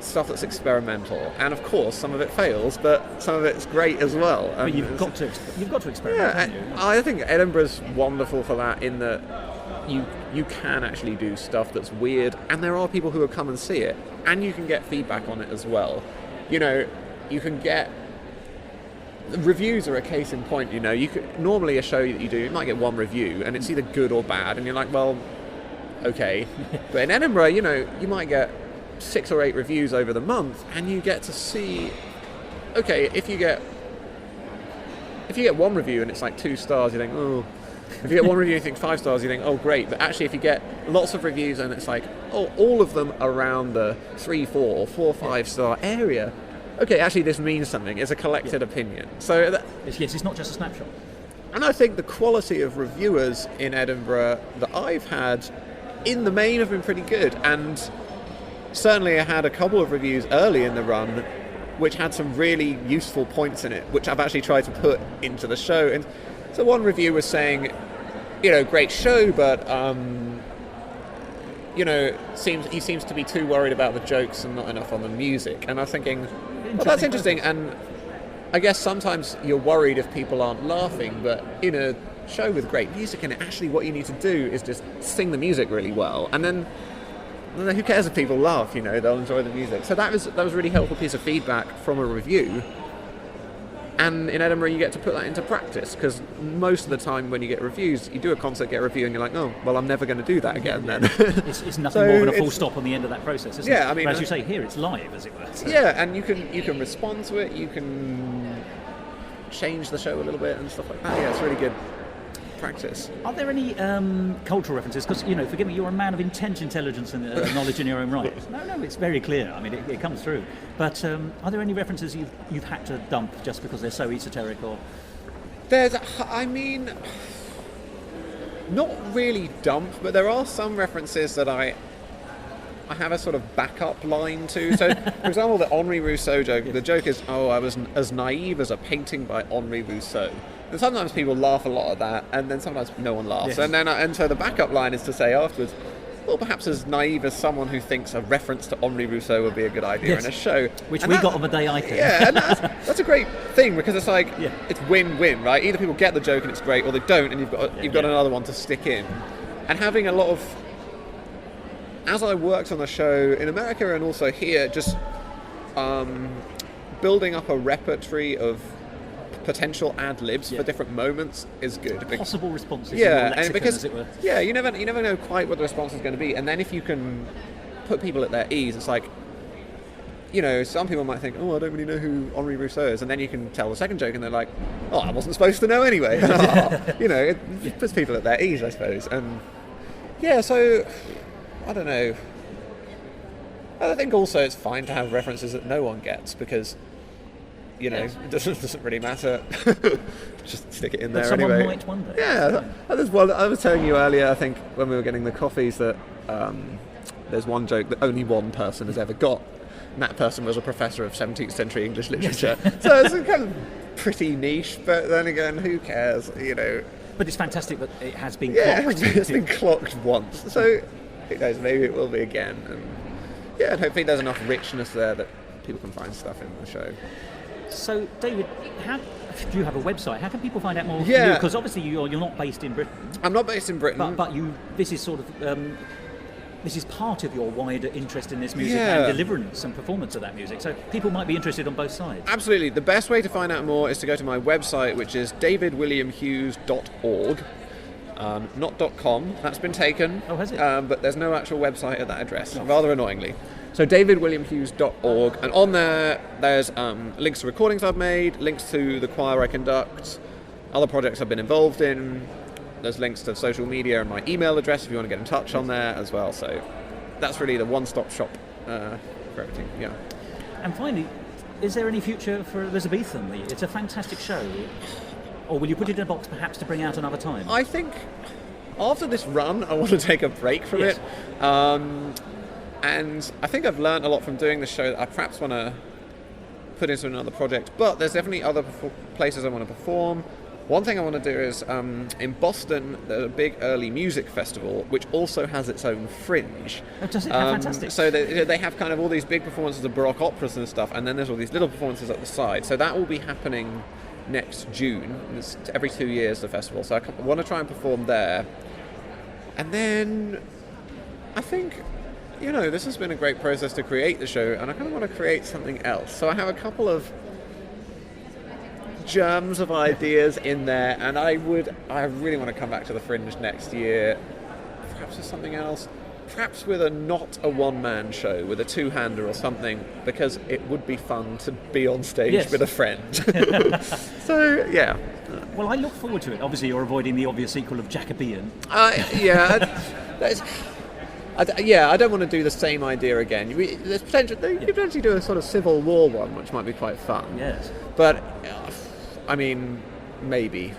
stuff that's experimental, and of course some of it fails, but some of it's great as well. But you've got to experiment, haven't you? I think Edinburgh's wonderful for that, in that you can actually do stuff that's weird, and there are people who will come and see it, and you can get feedback on it as well. You can get reviews are a case in point. You could normally a show that you do, you might get one review and it's either good or bad, and you're like, well, okay. But in Edinburgh, you might get 6 or 8 reviews over the month, and you get to see, okay, if you get one review and it's like 2 stars, you think, oh. If you get one review and you think 5 stars, you think, oh, great. But actually, if you get lots of reviews and it's like, oh, all of them around the 3, 4 or 4, 5 star area, okay, actually this means something. It's a collected opinion. So it's not just a snapshot. And I think the quality of reviewers in Edinburgh that I've had, in the main, have been pretty good. And certainly I had a couple of reviews early in the run which had some really useful points in it, which I've actually tried to put into the show. And so one review was saying, great show, but he seems to be too worried about the jokes and not enough on the music. And I was thinking, well, that's interesting, and I guess sometimes you're worried if people aren't laughing, but in a show with great music in it, actually what you need to do is just sing the music really well, and then who cares if people laugh, they'll enjoy the music. So that was a really helpful piece of feedback from a review. And in Edinburgh you get to put that into practice, because most of the time when you get reviews, you do a concert, get a review, and you're like, oh, well, I'm never going to do that again then. It's nothing more than a full stop on the end of that process, isn't it? Yeah, but as you say, here it's live, as it were. So. Yeah, and you can respond to it, you can change the show a little bit and stuff like that. Yeah, it's really good practice. Are there any cultural references? Because, forgive me, you're a man of intense intelligence and knowledge in your own right. No, it's very clear. I mean, it comes through. But are there any references you've had to dump just because they're so esoteric? Or not really dump, but there are some references that I have a sort of backup line to. So, for example, the Henri Rousseau joke, the joke is, oh, I was as naive as a painting by Henri Rousseau. And sometimes people laugh a lot at that, and then sometimes no one laughs. Yes. And so the backup line is to say afterwards, well, perhaps as naive as someone who thinks a reference to Henri Rousseau would be a good idea in a show. Which we got on the day I came. Yeah, and that's a great thing, because it's like, it's win-win, right? Either people get the joke and it's great, or they don't, and you've got another one to stick in. And having a lot of, as I worked on the show in America and also here, just building up a repertory of potential ad-libs for different moments is good. Possible responses, and because as it were. Yeah, you never know quite what the response is going to be, and then if you can put people at their ease, it's like, some people might think, oh, I don't really know who Henri Rousseau is, and then you can tell the second joke and they're like, oh, I wasn't supposed to know anyway. It puts people at their ease, I suppose. And so I don't know. I think also it's fine to have references that no one gets, because it doesn't really matter. Just stick it in there anyway. Someone might one day. Yeah. I was telling you earlier, I think, when we were getting the coffees, that there's one joke that only one person has ever got. and that person was a professor of 17th century English literature. So it's kind of pretty niche, but then again, who cares, you know? But it's fantastic that it has been clocked. It's been clocked once, so who knows, maybe it will be again. And yeah, and hopefully there's enough richness there that people can find stuff in the show. So, David, do you have a website? How can people find out more? Yeah. Because obviously you're not based in Britain. I'm not based in Britain. But this is sort of... this is part of your wider interest in this music and deliverance and performance of that music. So people might be interested on both sides. Absolutely. The best way to find out more is to go to my website, which is davidwilliamhughes.org. Not .com. That's been taken. Oh, has it? But there's no actual website at that address, rather annoyingly. So davidwilliamhughes.org, and on there's links to recordings I've made, links to the choir I conduct, other projects I've been involved in. There's links to social media and my email address if you want to get in touch on there as well. So that's really the one-stop shop for everything. Yeah. And finally, is there any future for Elizabethan? It's a fantastic show. Or will you put it in a box perhaps to bring out another time? I think after this run, I want to take a break from it. And I think I've learned a lot from doing this show that I perhaps want to put into another project. But there's definitely other places I want to perform. One thing I want to do is, in Boston, there's a big early music festival, which also has its own Fringe. Oh, does it? How fantastic. So they have kind of all these big performances of Baroque operas and stuff, and then there's all these little performances at the side. So that will be happening next June. It's every 2 years, the festival. So I want to try and perform there. And then I think, you know, this has been a great process to create the show, and I kind of want to create something else. So I have a couple of germs of ideas in there, and I really want to come back to the Fringe next year, perhaps with something else, perhaps with not a one-man show, with a two-hander or something, because it would be fun to be on stage with a friend. So yeah. Well, I look forward to it. Obviously you're avoiding the obvious sequel of Jacobean. I don't want to do the same idea again. There's potential. You could potentially do a sort of Civil War one, which might be quite fun. Yes. But I mean, maybe.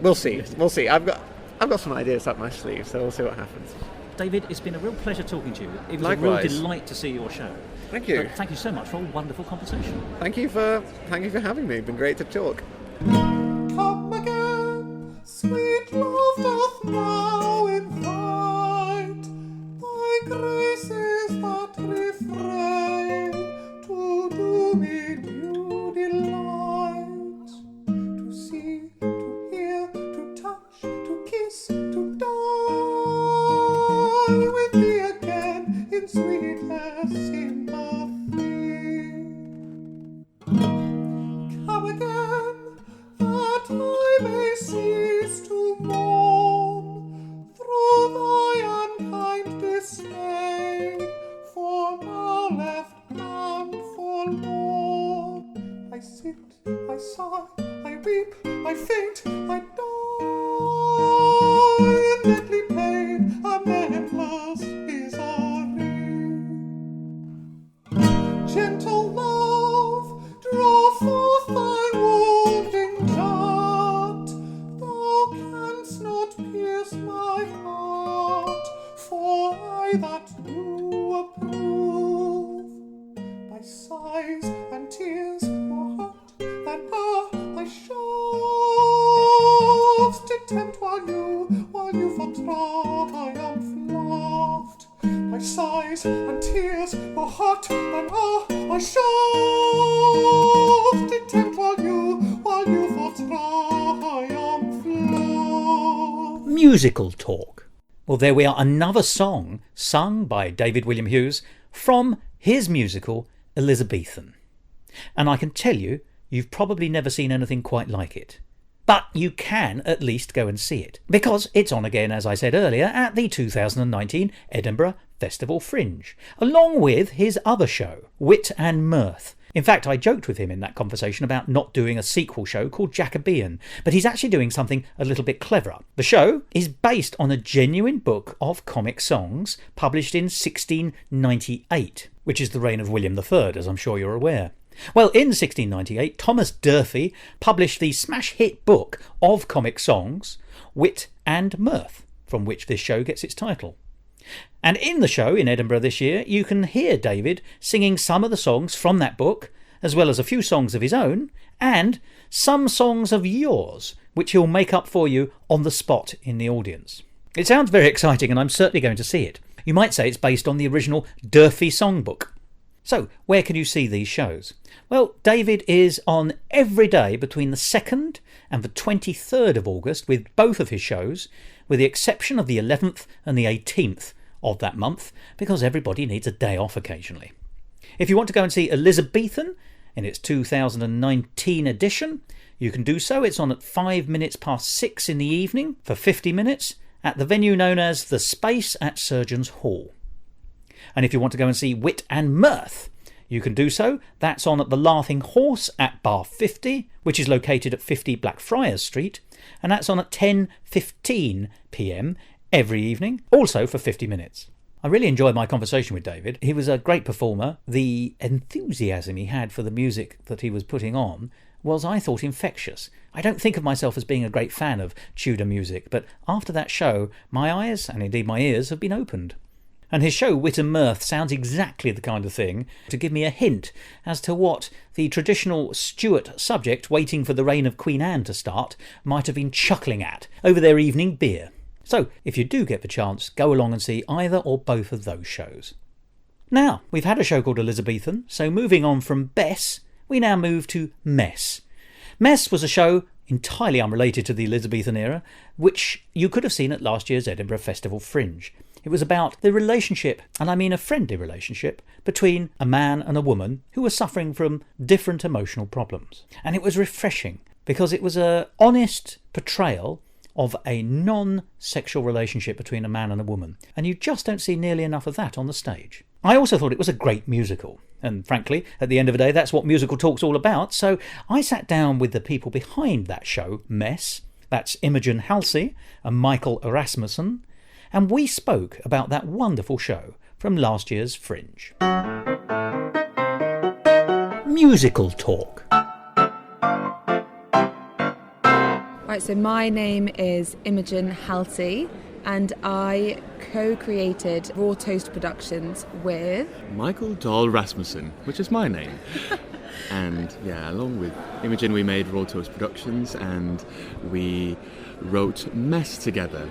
We'll see. We'll see. I've got some ideas up my sleeve, so we'll see what happens. David, it's been a real pleasure talking to you. It was Likewise. a real delight to see your show. Thank you. Thank you so much for a wonderful conversation. Thank you for having me. It's been great to talk. Come again, sweet love doth now invite thy graces that refrain to do me due delight, to see, to hear, to touch, to kiss, to die with thee again in sweetest sympathy. Come again, that I may cease to mourn through thy unkind disdain, for now left and forlorn. I sit, I sigh, I weep, I faint, I die in deadly pain, and endless misery. Gentle love, draw forth thy wounding dart. Thou canst not pierce my heart, for I that do approve. By sighs and tears more hot than thy shafts did tempt while you for triumph laughed. My sighs and tears more hot than my shafts did tempt while you for triumph laughed. Musical talk. Well, there we are, another song sung by David William Hughes from his musical Elizabethan. And I can tell you, you've probably never seen anything quite like it. But you can at least go and see it, because it's on again, as I said earlier, at the 2019 Edinburgh Festival Fringe, along with his other show, Wit and Mirth. In fact, I joked with him in that conversation about not doing a sequel show called Jacobean, but he's actually doing something a little bit cleverer. The show is based on a genuine book of comic songs published in 1698, which is the reign of William III, as I'm sure you're aware. Well, in 1698, Thomas Durfee published the smash hit book of comic songs, Wit and Mirth, from which this show gets its title. And in the show in Edinburgh this year, you can hear David singing some of the songs from that book, as well as a few songs of his own, and some songs of yours, which he'll make up for you on the spot in the audience. It sounds very exciting, and I'm certainly going to see it. You might say it's based on the original Durfee songbook. So, where can you see these shows? Well, David is on every day between the 2nd and the 23rd of August with both of his shows, with the exception of the 11th and the 18th of that month, because everybody needs a day off occasionally. If you want to go and see Elizabethan in its 2019 edition, you can do so. It's on at 5 minutes past 6 in the evening for 50 minutes at the venue known as The Space at Surgeons Hall. And if you want to go and see Wit and Mirth, you can do so. That's on at the Laughing Horse at Bar 50, which is located at 50 Blackfriars Street, and that's on at 10:15 p.m. every evening, also for 50 minutes. I really enjoyed my conversation with David. He was a great performer. The enthusiasm he had for the music that he was putting on was, I thought, infectious. I don't think of myself as being a great fan of Tudor music, but after that show, my eyes, and indeed my ears, have been opened. And his show, Wit and Mirth, sounds exactly the kind of thing to give me a hint as to what the traditional Stuart subject waiting for the reign of Queen Anne to start might have been chuckling at over their evening beer. So, if you do get the chance, go along and see either or both of those shows. Now, we've had a show called Elizabethan, so moving on from Bess, we now move to Mess. Mess was a show entirely unrelated to the Elizabethan era, which you could have seen at last year's Edinburgh Festival Fringe. It was about the relationship, and I mean a friendly relationship, between a man and a woman who were suffering from different emotional problems. And it was refreshing, because it was an honest portrayal of a non-sexual relationship between a man and a woman, and you just don't see nearly enough of that on the stage. I also thought it was a great musical, and frankly, at the end of the day, that's what Musical Talk's all about, so I sat down with the people behind that show, Mess, that's Imogen Halsey and Michael Erasmussen, and we spoke about that wonderful show from last year's Fringe. Musical Talk. Right, so my name is Imogen Halsey, and I co-created Raw Toast Productions with Michael Dahl Rasmussen, which is my name. And yeah, along with Imogen, we made Raw Toast Productions, and we wrote Mess together.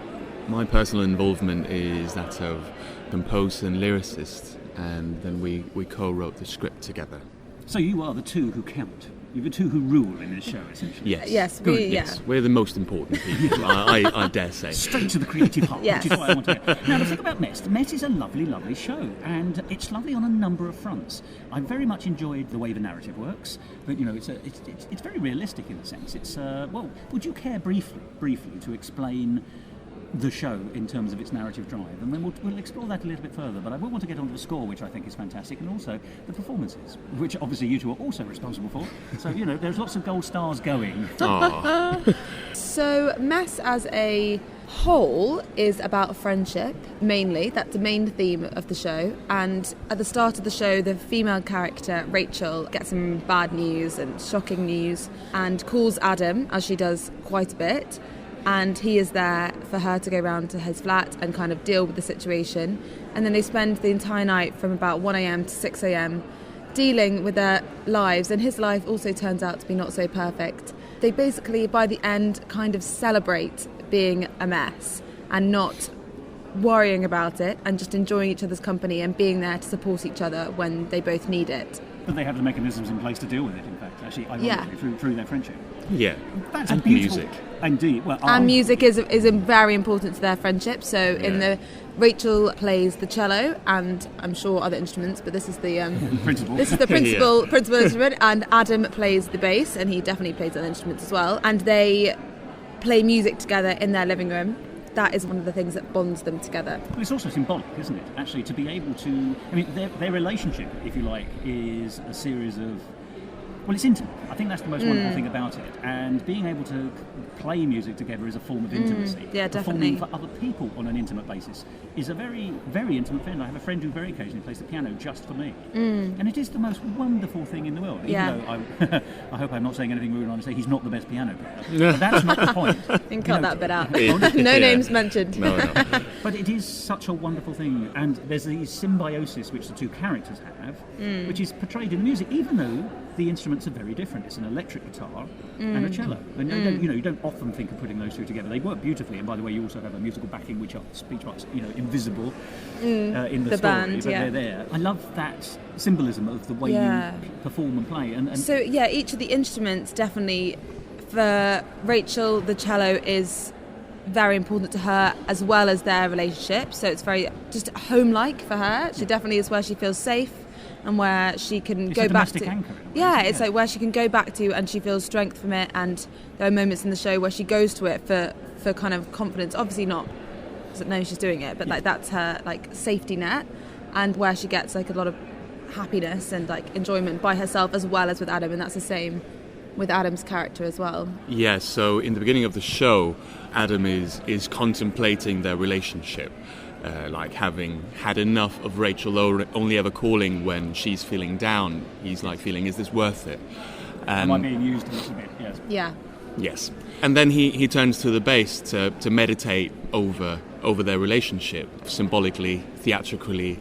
My personal involvement is that of composer and lyricist, and then we co-wrote the script together. So you are the two who count. You're the two who rule in this show, essentially. Yes. Yes, Yes, we're the most important people, I dare say. Straight to the creative heart, Yes. which is what I want to hear. Now, the thing about Mess, Mess is a lovely, lovely show, and it's lovely on a number of fronts. I very much enjoyed the way the narrative works, but, you know, it's very realistic in a sense. It's, well, would you care briefly to explain the show in terms of its narrative drive, and then we'll explore that a little bit further, but I will want to get onto the score, which I think is fantastic, and also the performances, which obviously you two are also responsible for, so you know there's lots of gold stars going. So Mess as a whole is about friendship, mainly. That's the main theme of the show, and at the start of the show the female character Rachel gets some bad news and shocking news and calls Adam, as she does quite a bit, and he is there for her to go round to his flat and kind of deal with the situation. And then they spend the entire night from about 1 a.m. to 6 a.m. dealing with their lives, and his life also turns out to be not so perfect. They basically, by the end, kind of celebrate being a mess and not worrying about it and just enjoying each other's company and being there to support each other when they both need it. But they have the mechanisms in place to deal with it, in fact, actually, ironically, through their friendship. Yeah, That's and a beautiful, music. Indeed. Well, And music is very important to their friendship. So Rachel plays the cello and I'm sure other instruments, but this is the principal. This is the principal instrument, and Adam plays the bass, and he definitely plays other instruments as well. And they play music together in their living room. That is one of the things that bonds them together. Well, it's also symbolic, isn't it? Actually, to be able to... I mean, their relationship, if you like, is a series of Well, it's intimate. I think that's the most wonderful thing about it. And being able to play music together is a form of intimacy. Yeah, definitely. Performing for other people on an intimate basis is a very, very intimate friend. I have a friend who very occasionally plays the piano just for me. And it is the most wonderful thing in the world. Even though I hope I'm not saying anything rude when I say he's not the best piano player. But that's not the point. You can cut that bit out. No names mentioned. No. But it is such a wonderful thing. And there's the symbiosis which the two characters have, which is portrayed in the music, even though the instruments are very different. It's an electric guitar and a cello, and you don't often think of putting those two together. They work beautifully, and by the way, you also have a musical backing, which are speech marks, invisible in the story, band, but they're there. I love that symbolism of the way you perform and play. And so each of the instruments definitely, for Rachel, the cello is very important to her as well as their relationship. So it's very just home-like for her. She definitely is where she feels safe. And where she can go back to, anchor, it's like where she can go back to, and she feels strength from it. And there are moments in the show where she goes to it for kind of confidence. Obviously not doesn't know she's doing it, but like that's her like safety net, and where she gets like a lot of happiness and like enjoyment by herself as well as with Adam. And that's the same with Adam's character as well. Yes. So in the beginning of the show, Adam is contemplating their relationship. Like having had enough of Rachel only ever calling when she's feeling down, he's like feeling, is this worth it? Am I being used a little bit? Yes. Yeah. Yes. And then he turns to the bass to meditate over their relationship. Symbolically, theatrically,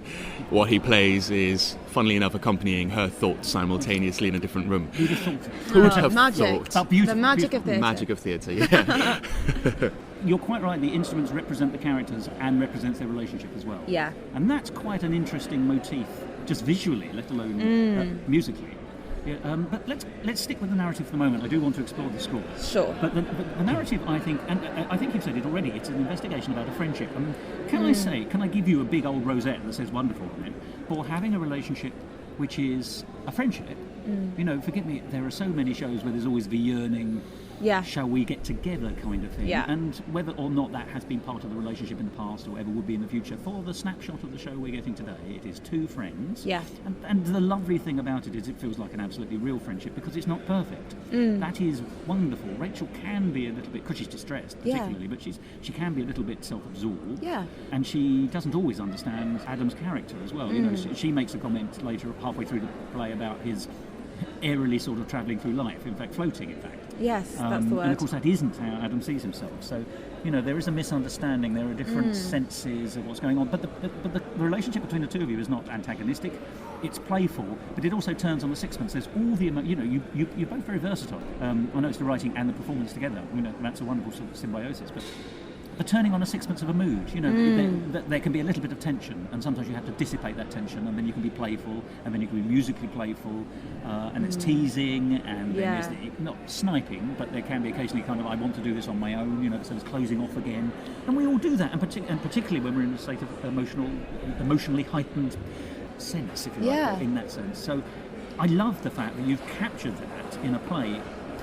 what he plays is, funnily enough, accompanying her thoughts simultaneously in a different room. Who'd have thought? Who would have magic. thought? The magic of theatre. Magic of theatre, yeah. You're quite right, the instruments represent the characters and represents their relationship as well. Yeah. And that's quite an interesting motif, just visually, let alone musically. Yeah, but let's stick with the narrative for the moment. I do want to explore the score. Sure. But the narrative, I think, and I think you've said it already, it's an investigation about a friendship. I mean, can I give you a big old rosette that says wonderful on it, for having a relationship which is a friendship? Forgive me, there are so many shows where there's always the yearning, shall we get together kind of thing. Yeah. And whether or not that has been part of the relationship in the past or ever would be in the future, for the snapshot of the show we're getting today, it is two friends. Yeah. And the lovely thing about it is it feels like an absolutely real friendship because it's not perfect. That is wonderful. Rachel can be a little bit, because she's distressed particularly, but she can be a little bit self-absorbed. Yeah. And she doesn't always understand Adam's character as well. She makes a comment later, halfway through the play, about his airily sort of travelling through life, in fact floating, in fact. Yes, that's the word. And of course that isn't how Adam sees himself. So, there is a misunderstanding, there are different senses of what's going on. But the relationship between the two of you is not antagonistic, it's playful, but it also turns on the sixpence. There's all the, you're both very versatile. I know it's the writing and the performance together, that's a wonderful sort of symbiosis, but the turning on a sixpence of a mood, there can be a little bit of tension, and sometimes you have to dissipate that tension, and then you can be playful, and then you can be musically playful, and it's teasing, and then there's not sniping, but there can be occasionally kind of, I want to do this on my own, so it's closing off again, and we all do that, and particularly when we're in a state of emotionally heightened sense, if you like, in that sense. So I love the fact that you've captured that in a play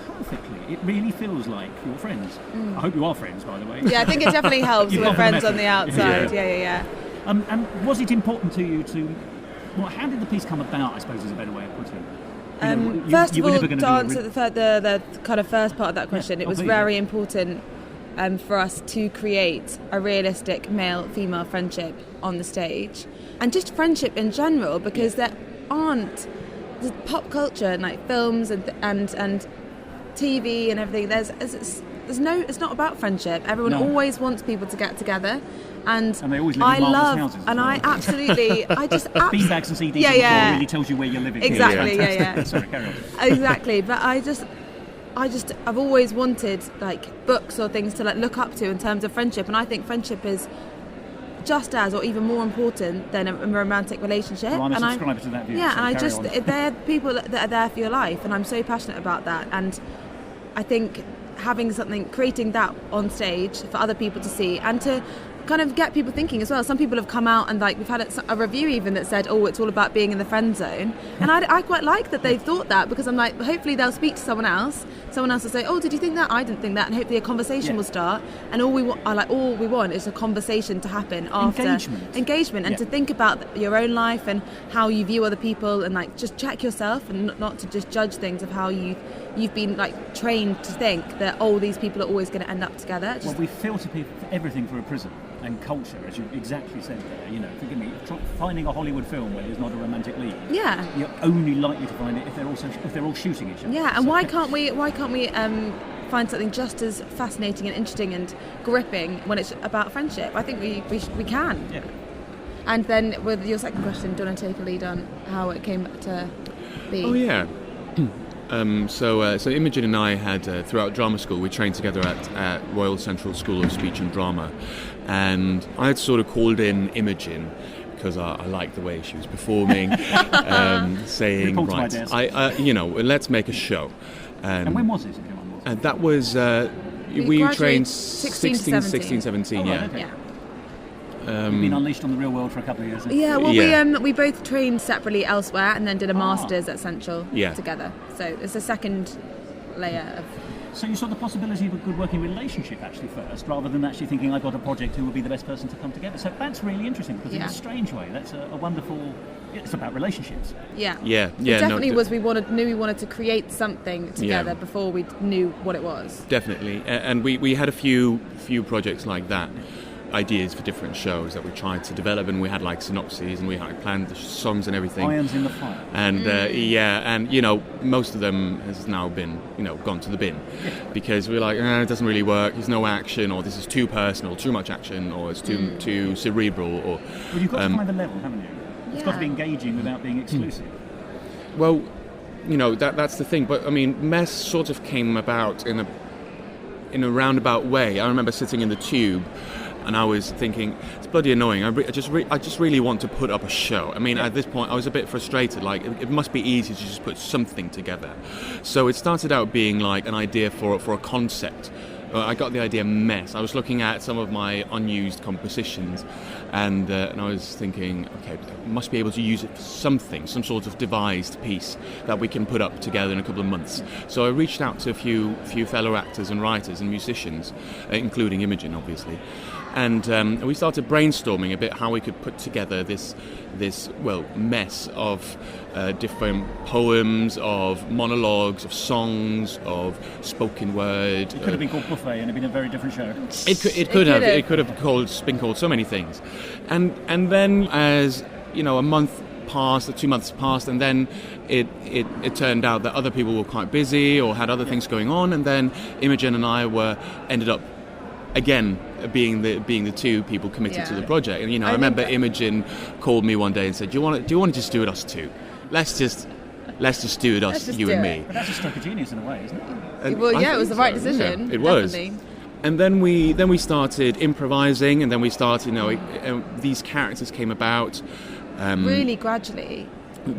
perfectly. It really feels like you're friends. I hope you are friends, by the way. Yeah, I think it definitely helps with friends on the outside. Yeah. And was it important to you to... Well, how did the piece come about, I suppose, is a better way of putting it? First of all, to answer the kind of first part of that question, it was very important for us to create a realistic male-female friendship on the stage. And just friendship in general, because there aren't... There's pop culture and like films and TV and everything, there's no, it's not about friendship. Everyone always wants people to get together, and they always live in marvellous houses. And I absolutely, I just beanbags and CDs on the floor really tells you where you're living. Exactly, Sorry, carry on. Exactly, but I've always wanted like books or things to like look up to in terms of friendship, and I think friendship is just as or even more important than a romantic relationship. Well, I'm a subscriber to that view. Yeah, so and they're people that are there for your life, and I'm so passionate about that. And I think creating that on stage for other people to see, and to kind of get people thinking as well. Some people have come out and like we've had a review even that said, oh, it's all about being in the friend zone, and I quite like that they thought that, because I'm like, hopefully they'll speak to someone else will say, oh, did you think that? I didn't think that, and hopefully a conversation will start, and all we want is a conversation to happen after engagement and to think about your own life and how you view other people, and like just check yourself and not to just judge things of how you've been like trained to think that these people are always going to end up together. Well, we filter everything through a prism, and culture, as you exactly said there, you know, forgive me, finding a Hollywood film where there's not a romantic lead. Yeah. You're only likely to find it if they're all shooting each other. Yeah, and why can't we find something just as fascinating and interesting and gripping when it's about friendship? I think we can. Yeah. And then with your second question, do you want to take a lead on how it came to be? Oh yeah. So Imogen and I had, throughout drama school, we trained together at Royal Central School of Speech and Drama, and I had sort of called in Imogen because I liked the way she was performing, saying, right, let's make a show. And when was it? And that was, we trained 16, 17, yeah. Okay. Yeah. You've been unleashed on the real world for a couple of years. Yeah, well, we both trained separately elsewhere and then did a master's at Central together. So it's a second layer of... So you saw the possibility of a good working relationship actually first, rather than actually thinking I've got a project who would be the best person to come together. So that's really interesting, because in a strange way, that's a wonderful... It's about relationships. Yeah. Yeah. It definitely was. We knew we wanted to create something together before we knew what it was. Definitely, and we had a few projects like that, ideas for different shows that we tried to develop, and we had like synopses and we had planned the songs and everything. Irons in the fire. And and most of them has now been gone to the bin because we're like, it doesn't really work. There's no action, or this is too personal, too much action, or it's too cerebral. Or well, you've got to find the level, haven't you? It's got to be engaging without being exclusive. Well, that's the thing. But I mean, Mess sort of came about in a roundabout way. I remember sitting in the tube, and I was thinking, it's bloody annoying. I just really want to put up a show. I mean, at this point, I was a bit frustrated. Like, it must be easy to just put something together. So it started out being like an idea for a concept. I got the idea Mess. I was looking at some of my unused compositions, and I was thinking, okay, I must be able to use it for something, some sort of devised piece that we can put up together in a couple of months. So I reached out to a few fellow actors and writers and musicians, including Imogen, obviously. And we started brainstorming a bit how we could put together this mess of different poems, of monologues, of songs, of spoken word. It could have been called Buffet and it'd been a very different show. It could have been called so many things, and then as a month passed, or 2 months passed, and then it turned out that other people were quite busy or had other things going on, and then Imogen and I ended up again being the two people committed to the project. And I remember Imogen called me one day and said, do you want to just do it us two? Let's just do it us, you and me. But that's a stroke of genius in a way, isn't it? It was the right decision. Yeah, it was. Definitely. And then we started improvising, and then we started, these characters came about. Really gradually.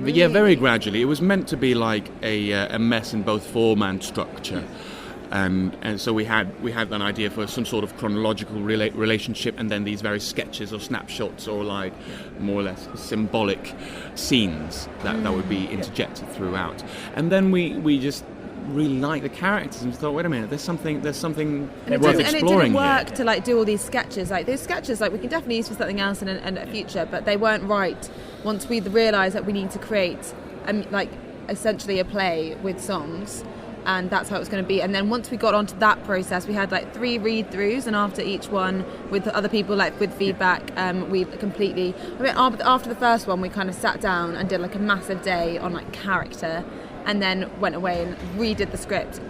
Yeah, very gradually. It was meant to be like a mess in both form and structure. And so we had an idea for some sort of chronological relationship, and then these various sketches or snapshots or like more or less symbolic scenes that would be interjected throughout. And then we just really liked the characters and thought, wait a minute, there's something worth exploring here. And it didn't work to like do all these sketches. Like those sketches, like we can definitely use for something else in a future, but they weren't right once we realised that we need to create essentially a play with songs. And that's how it was going to be. And then once we got onto that process, we had like 3 read-throughs, and after each one with other people, like with feedback, we completely... after the first one, we kind of sat down and did like a massive day on like character, and then went away and redid the script,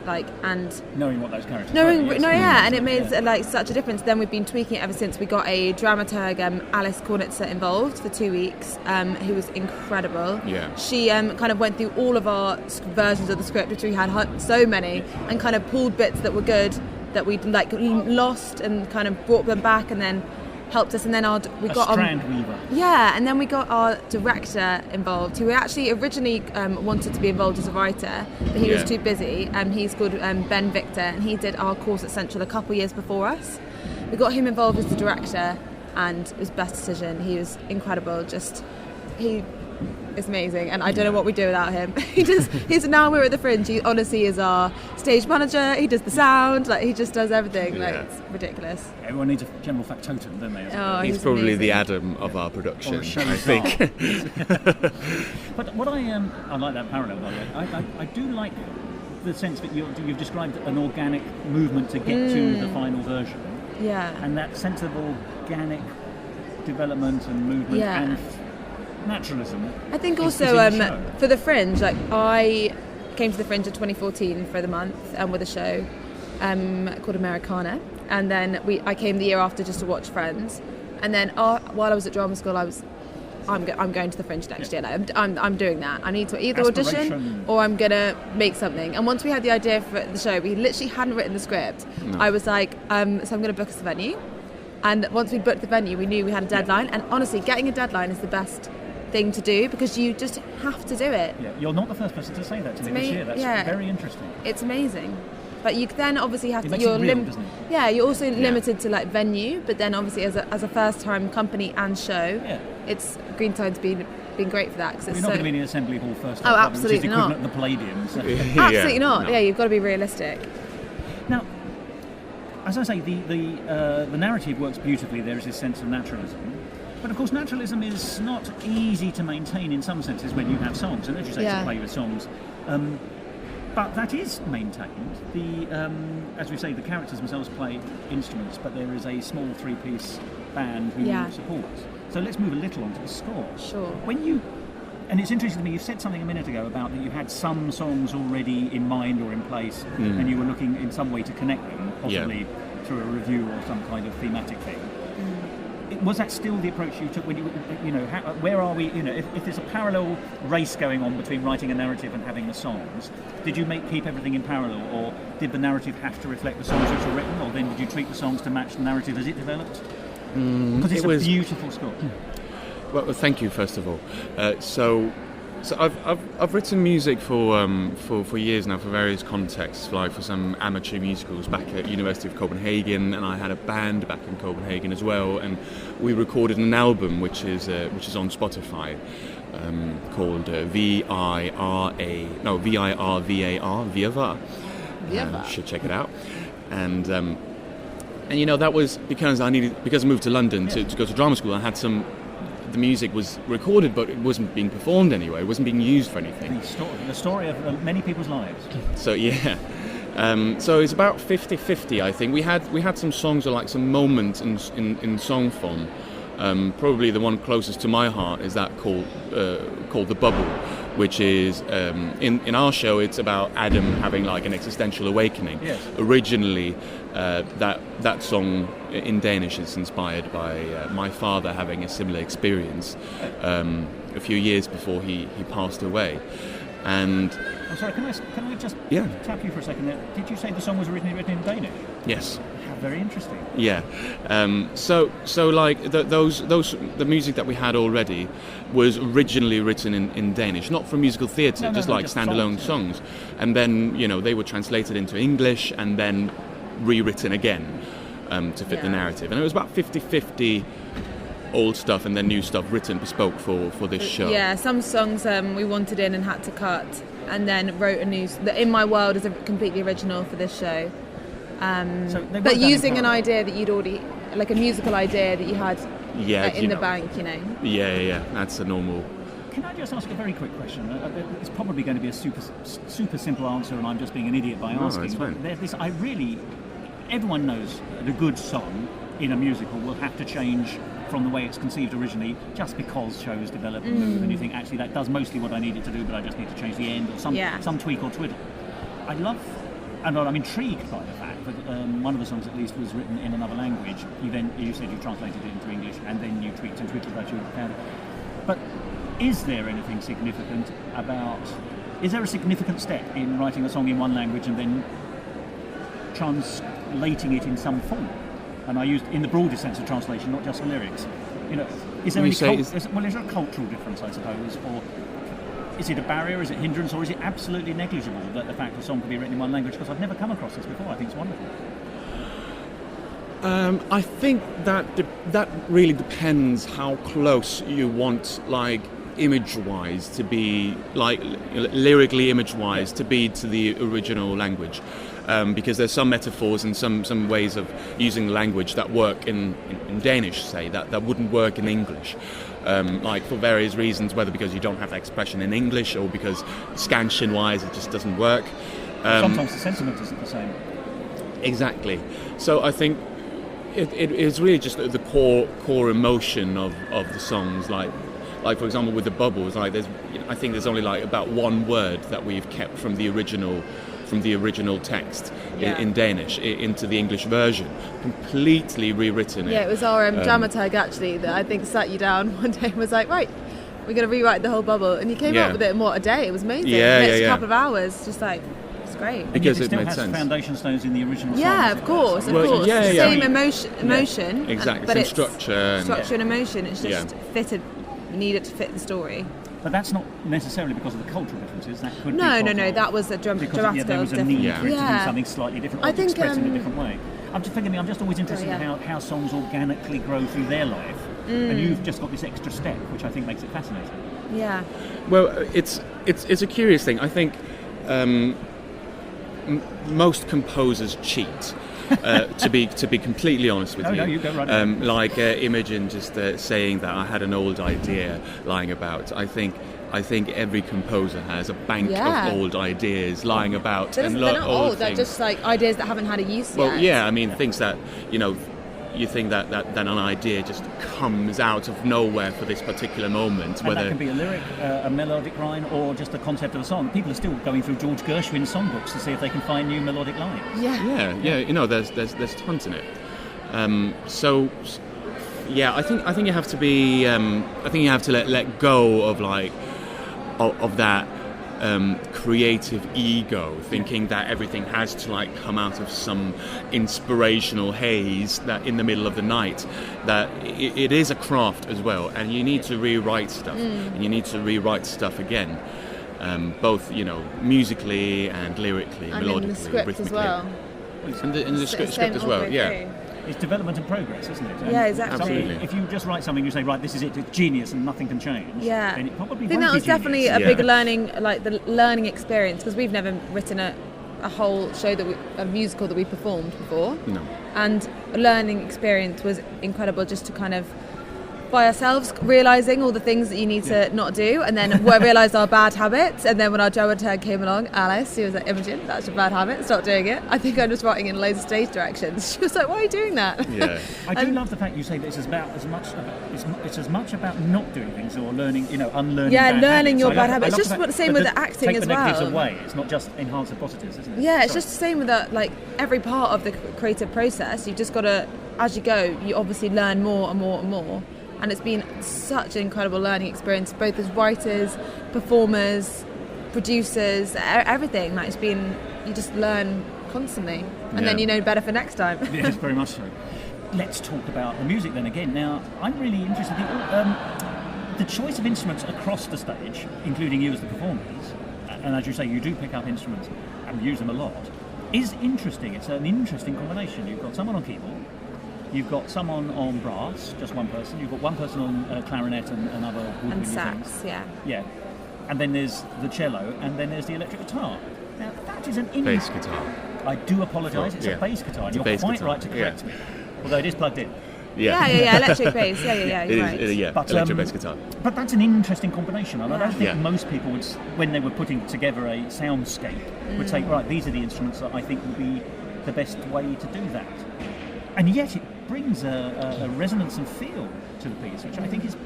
and knowing what those characters were. And it made like such a difference. Then we've been tweaking it ever since. We got a dramaturg, Alice Kornitzer, involved for 2 weeks, who was incredible. Yeah. She kind of went through all of our versions of the script, which we had so many, and kind of pulled bits that were good that we'd like lost and kind of brought them back, and then helped us. And then we got strand weaver. Yeah, and then we got our director involved, who actually originally wanted to be involved as a writer, but he was too busy. He's called Ben Victor, and he did our course at Central a couple years before us. we got him involved as the director, and it was best decision. He was incredible. He is amazing, and I don't know what we do without him. He's now we're at the Fringe. He honestly is our stage manager. He does the sound, like he just does everything. Like it's ridiculous. Everyone needs a general factotum, don't they? Oh, He's probably amazing. the Adam of our production, Or a show I star. think. But what I like that parallel, by the way. I do like the sense that you've described an organic movement to get to the final version. Yeah. And that sense of organic development and movement and naturalism. I think is also in the show. for the Fringe, like I came to the Fringe in 2014 for the month with a show called Americana, and then I came the year after just to watch Friends, and then while I was at drama school, I'm going to the Fringe next year. Like, I'm doing that. I need to either audition or I'm gonna make something. And once we had the idea for the show, we literally hadn't written the script. No. I was like, so I'm gonna book us a venue. And once we booked the venue, we knew we had a deadline. And honestly, getting a deadline is the best thing to do because you just have to do it. Yeah, you're not the first person to say that to me this year. That's very interesting. It's amazing. But you then obviously have It to. makes You're it real, doesn't it? Yeah, you're also limited to like venue, but then obviously as a first time company and show, it's Green Tide's been great for that because it's You're not going to be in the Assembly Hall first. Oh, which absolutely is the equivalent not. of the Palladium. So. Absolutely not. Yeah, you've got to be realistic. Now, as I say, the narrative works beautifully. There is this sense of naturalism. But of course, naturalism is not easy to maintain in some senses when you have songs, and as you say, it's a play with songs. But that is maintained. As we say, the characters themselves play instruments, but there is a small three-piece band who supports. So let's move a little on to the score. Sure. And it's interesting to me, you said something a minute ago about that you had some songs already in mind or in place, and you were looking in some way to connect them, possibly through a review or some kind of thematic thing. Was that still the approach you took when where are we, if there's a parallel race going on between writing a narrative and having the songs, did you keep everything in parallel, or did the narrative have to reflect the songs which were written, or then did you tweak the songs to match the narrative as it developed? Because it's a beautiful score. Well, thank you first of all. So I've written music for years now for various contexts, like for some amateur musicals back at University of Copenhagen, and I had a band back in Copenhagen as well, and we recorded an album which is on Spotify called VIRVAR. Should check it out. And that was because I moved to London to go to drama school. I had the music was recorded, but it wasn't being performed anyway. It wasn't being used for anything. The story of many people's lives. So so it's about 50-50, I think. We had some songs or like some moments in song form. Probably the one closest to my heart is that called The Bubble, which is in our show it's about Adam having like an existential awakening. Yes. Originally that song in Danish is inspired by my father having a similar experience a few years before he passed away. And I'm sorry, can I just tap you for a second there? Did you say the song was originally written in Danish? Yes. Very interesting. Yeah. So like the music that we had already was originally written in Danish, not for musical theatre, just standalone songs. And then they were translated into English and then rewritten again to fit the narrative. And it was about 50-50 old stuff and then new stuff written bespoke for this show. Yeah, some songs we wanted in and had to cut, and then wrote a new. The In My World is a completely original for this show. But using an idea that you'd already, like a musical idea that you had in the bank, Yeah, that's a normal. Can I just ask a very quick question? It's probably going to be a super simple answer, and I'm just being an idiot by asking. It's fine. There's this. Everyone knows that a good song in a musical will have to change from the way it's conceived originally, just because shows develop and move, and you think actually that does mostly what I need it to do, but I just need to change the end or some tweak or twiddle. I'm intrigued by the fact that one of the songs at least was written in another language. You said you translated it into English and then you tweaked and twiddled as you found it. But is there anything significant is there a significant step in writing a song in one language and then translating it in some form? And I used in the broadest sense of translation, not just for lyrics. Is there is there a cultural difference, I suppose, or is it a barrier, is it a hindrance, or is it absolutely negligible that the fact a song can be written in one language? Because I've never come across this before. I think it's wonderful. I think that really depends how close you want, like, image-wise to be, like, lyrically image-wise to be to the original language. Because there's some metaphors and some ways of using the language that work in Danish, say, that wouldn't work in English. Like, for various reasons, whether because you don't have that expression in English or because scansion-wise it just doesn't work. Sometimes the sentiment isn't the same. Exactly. So I think it is really just the core emotion of the songs. Like for example, with the bubbles, like I think there's only like about one word that we've kept from the original text in Danish into the English version, completely rewritten. Yeah, it was our dramaturg actually that I think sat you down one day and was like, right, we're going to rewrite the whole bubble, and you came up with it in a day. It was amazing. Next couple of hours, just like. Great. Because it still made has sense. Foundation stones in the original song. Yeah, of course. Same emotion. Exactly. But Same it's structure and emotion. It's just needed to fit the story. But that's not necessarily because of the cultural differences. That could no. be That was a dramatical difference. There was a need for it to do something slightly different, or to express in a different way. I'm just always interested in how songs organically grow through their life, and you've just got this extra step, which I think makes it fascinating. Yeah. Well, it's a curious thing. I think. Most composers cheat, to be completely honest with you. No, you go right ahead. Like Imogen just saying that I had an old idea lying about. I think every composer has a bank of old ideas lying about. They're not old. They're just like ideas that haven't had a use yet. Well, yeah, I mean things that you think that an idea just comes out of nowhere for this particular moment. And that can be a lyric, a melodic line, or just the concept of a song. People are still going through George Gershwin's songbooks to see if they can find new melodic lines. Yeah. There's tons in it. I think you have to be. I think you have to let go of of that. Creative ego, thinking that everything has to come out of some inspirational haze that in the middle of the night. That it is a craft as well, and you need to rewrite stuff, and you need to rewrite stuff again, both musically and lyrically, and melodically, in the script rhythmically. as well. And the script as well, yeah. It's development and progress, isn't it? Yeah, exactly. Absolutely. If you just write something, you say, right, this is it, it's genius and nothing can change. Yeah. Then it probably I think won't that was be genius. definitely a big learning, the learning experience, because we've never written a whole show a musical that we performed before. No. And a learning experience was incredible, just to kind of by ourselves realising all the things that you need to not do, and then we realised our bad habits, and then when our dramaturg came along, Alice, she was like, Imogen, that's your bad habit, stop doing it. I think I'm just writing in loads of stage directions. She was like, why are you doing that? Yeah. I do love the fact you say that it's as much about not doing things or learning, unlearning bad learning habits. your bad habits. It's just the same with the acting take as the well. negatives away. It's not just enhance the positives, isn't it? Yeah, it's just the same with every part of the creative process. You've just got to, as you go, you obviously learn more and more and more. And it's been such an incredible learning experience, both as writers, performers, producers, everything. You just learn constantly, and then you know better for next time. Yes, very much so. Let's talk about the music then again. Now, I'm really interested in the choice of instruments across the stage, including you as the performers, and as you say, you do pick up instruments and use them a lot, is interesting. It's an interesting combination. You've got someone on keyboard, you've got someone on brass, just one person. You've got one person on clarinet and other woodwindy And sax, things. yeah. And then there's the cello, and then there's the electric guitar. Now, that is an bass guitar. I do apologise, it's a bass guitar. You're quite right to correct me, although it is plugged in. Yeah, electric bass. Yeah, you're right. But, electric bass guitar. But that's an interesting combination, and I don't think most people would, when they were putting together a soundscape, would say, right, these are the instruments that I think would be the best way to do that. And yet it brings a resonance and feel to the piece, which I think is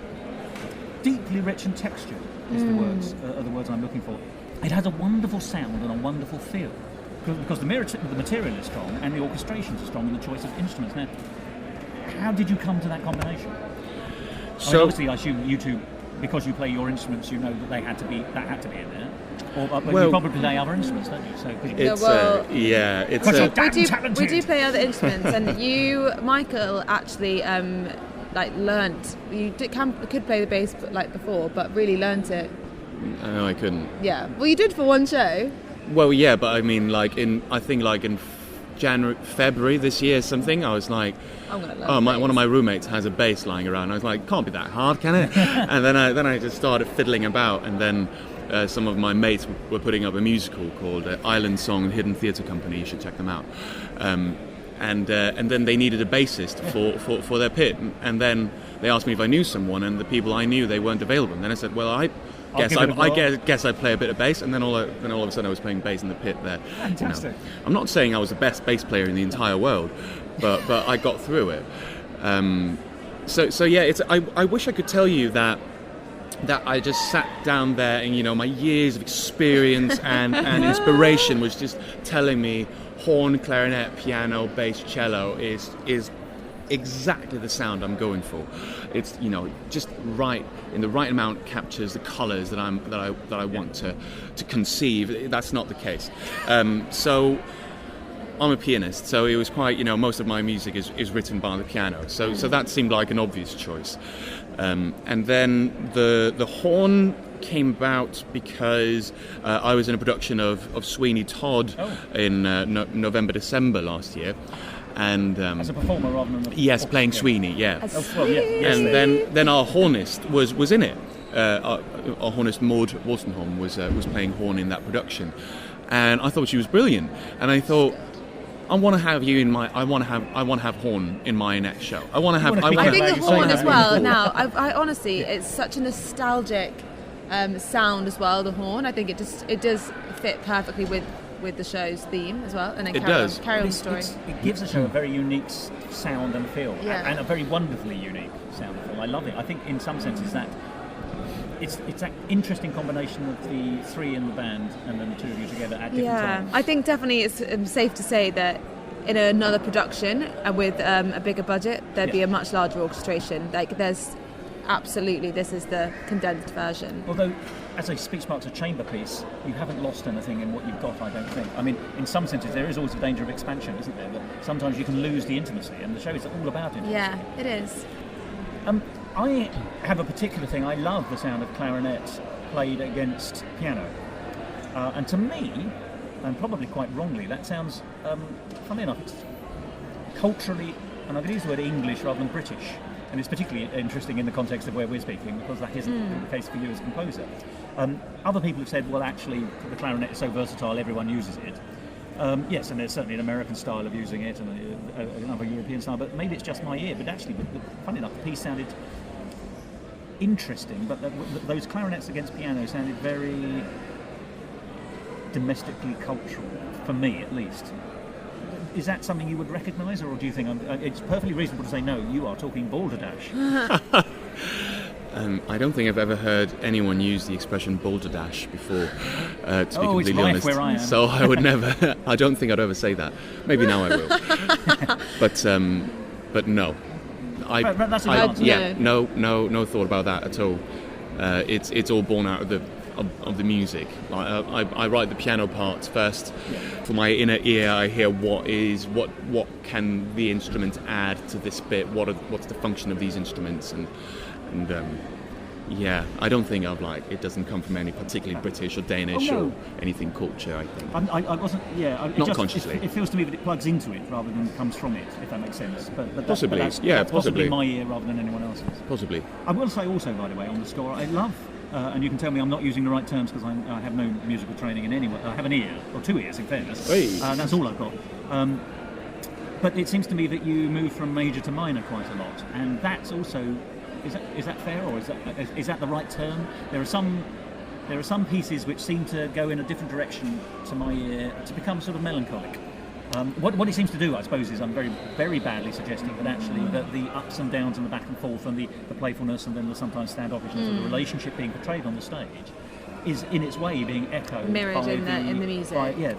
deeply rich and textured, is the words I'm looking for. It has a wonderful sound and a wonderful feel, because the material is strong and the orchestrations are strong and the choice of instruments. Now, how did you come to that combination? So, obviously, I assume you two, because you play your instruments, you know that had to be in there. But you probably play other instruments, don't you? We do play other instruments, and you, Michael, actually learnt. You could play the bass before, but really learnt it. No, I couldn't. Yeah, well, you did for one show. Well, yeah, but I mean, in February this year, something. I was like, one of my roommates has a bass lying around. I was like, can't be that hard, can it? And then I just started fiddling about, and then some of my mates were putting up a musical called Island Song Hidden Theatre Company. You should check them out. And then they needed a bassist for their pit, and then they asked me if I knew someone, and the people I knew, they weren't available. And then I said, well, I guess I play a bit of bass, and then all of a sudden I was playing bass in the pit there. Fantastic. I'm not saying I was the best bass player in the entire world, but I got through it. So yeah, I wish I could tell you that I just sat down there and my years of experience and inspiration was just telling me horn, clarinet, piano, bass, cello is exactly the sound I'm going for. It's just right in the right amount, captures the colours that I want to conceive. That's not the case. So I'm a pianist, so it was quite most of my music is written by the piano. So that seemed like an obvious choice. And then the horn came about because I was in a production of Sweeney Todd in November, December last year. And as a performer rather than playing Sweeney, yeah. And then our hornist was in it. Our hornist Maud Wolstenholme was playing horn in that production, and I thought she was brilliant. And I thought, I want to have horn in my next show. I think the horn as well. Now, I honestly, it's such a nostalgic sound as well. The horn, I think it does fit perfectly with the show's theme as well, and then carry on the story. It gives the show a very unique sound and feel, and a very wonderfully unique sound and feel. I love it. I think in some senses that it's that interesting combination of the three in the band and then the two of you together at different times. I think definitely it's safe to say that in another production with a bigger budget, there'd be a much larger orchestration. Like there's absolutely, this is the condensed version. Although, as a speech parts a chamber piece, you haven't lost anything in what you've got, I don't think. I mean, in some senses, there is always a danger of expansion, isn't there? But sometimes you can lose the intimacy, and the show is all about intimacy. Yeah, it is. I have a particular thing. I love the sound of clarinet played against piano. And to me, and probably quite wrongly, that sounds, funnily enough, it's culturally, and I'm going to use the word English rather than British. And it's particularly interesting in the context of where we're speaking, because that isn't the case for you as a composer. Other people have said, well, actually, the clarinet is so versatile, everyone uses it. Yes, and there's certainly an American style of using it and another European style, but maybe it's just my ear. But actually, funny enough, the piece sounded interesting, but those clarinets against piano sounded very domestically cultural, for me at least. Is that something you would recognise, or do you think it's perfectly reasonable to say, no, you are talking balderdash? I don't think I've ever heard anyone use the expression balderdash before, to be completely honest. Where I am. So I would never, I don't think I'd ever say that. Maybe now I will. But no. That's a good answer. Yeah, no thought about that at all. It's all born out of the music. I write the piano parts first. For my inner ear, I hear what can the instrument add to this bit. What's the function of these instruments, and I don't think it doesn't come from any particularly British or Danish or anything culture. I think I wasn't. Not consciously. It feels to me that it plugs into it rather than comes from it, if that makes sense. But possibly, that's possibly possibly my ear rather than anyone else's. Possibly. I will say also, by the way, on the score, I love. And you can tell me I'm not using the right terms because I have no musical training in any way. I have an ear, or two ears in fairness. That's all I've got. But it seems to me that you move from major to minor quite a lot, and that's also is that fair, or is that the right term? There are some pieces which seem to go in a different direction to my ear to become sort of melancholic. What it seems to do, I suppose, is I'm very, very badly suggesting that actually that the ups and downs and the back and forth and the playfulness and then the sometimes standoffishness of the relationship being portrayed on the stage is in its way being echoed mirrored in the music.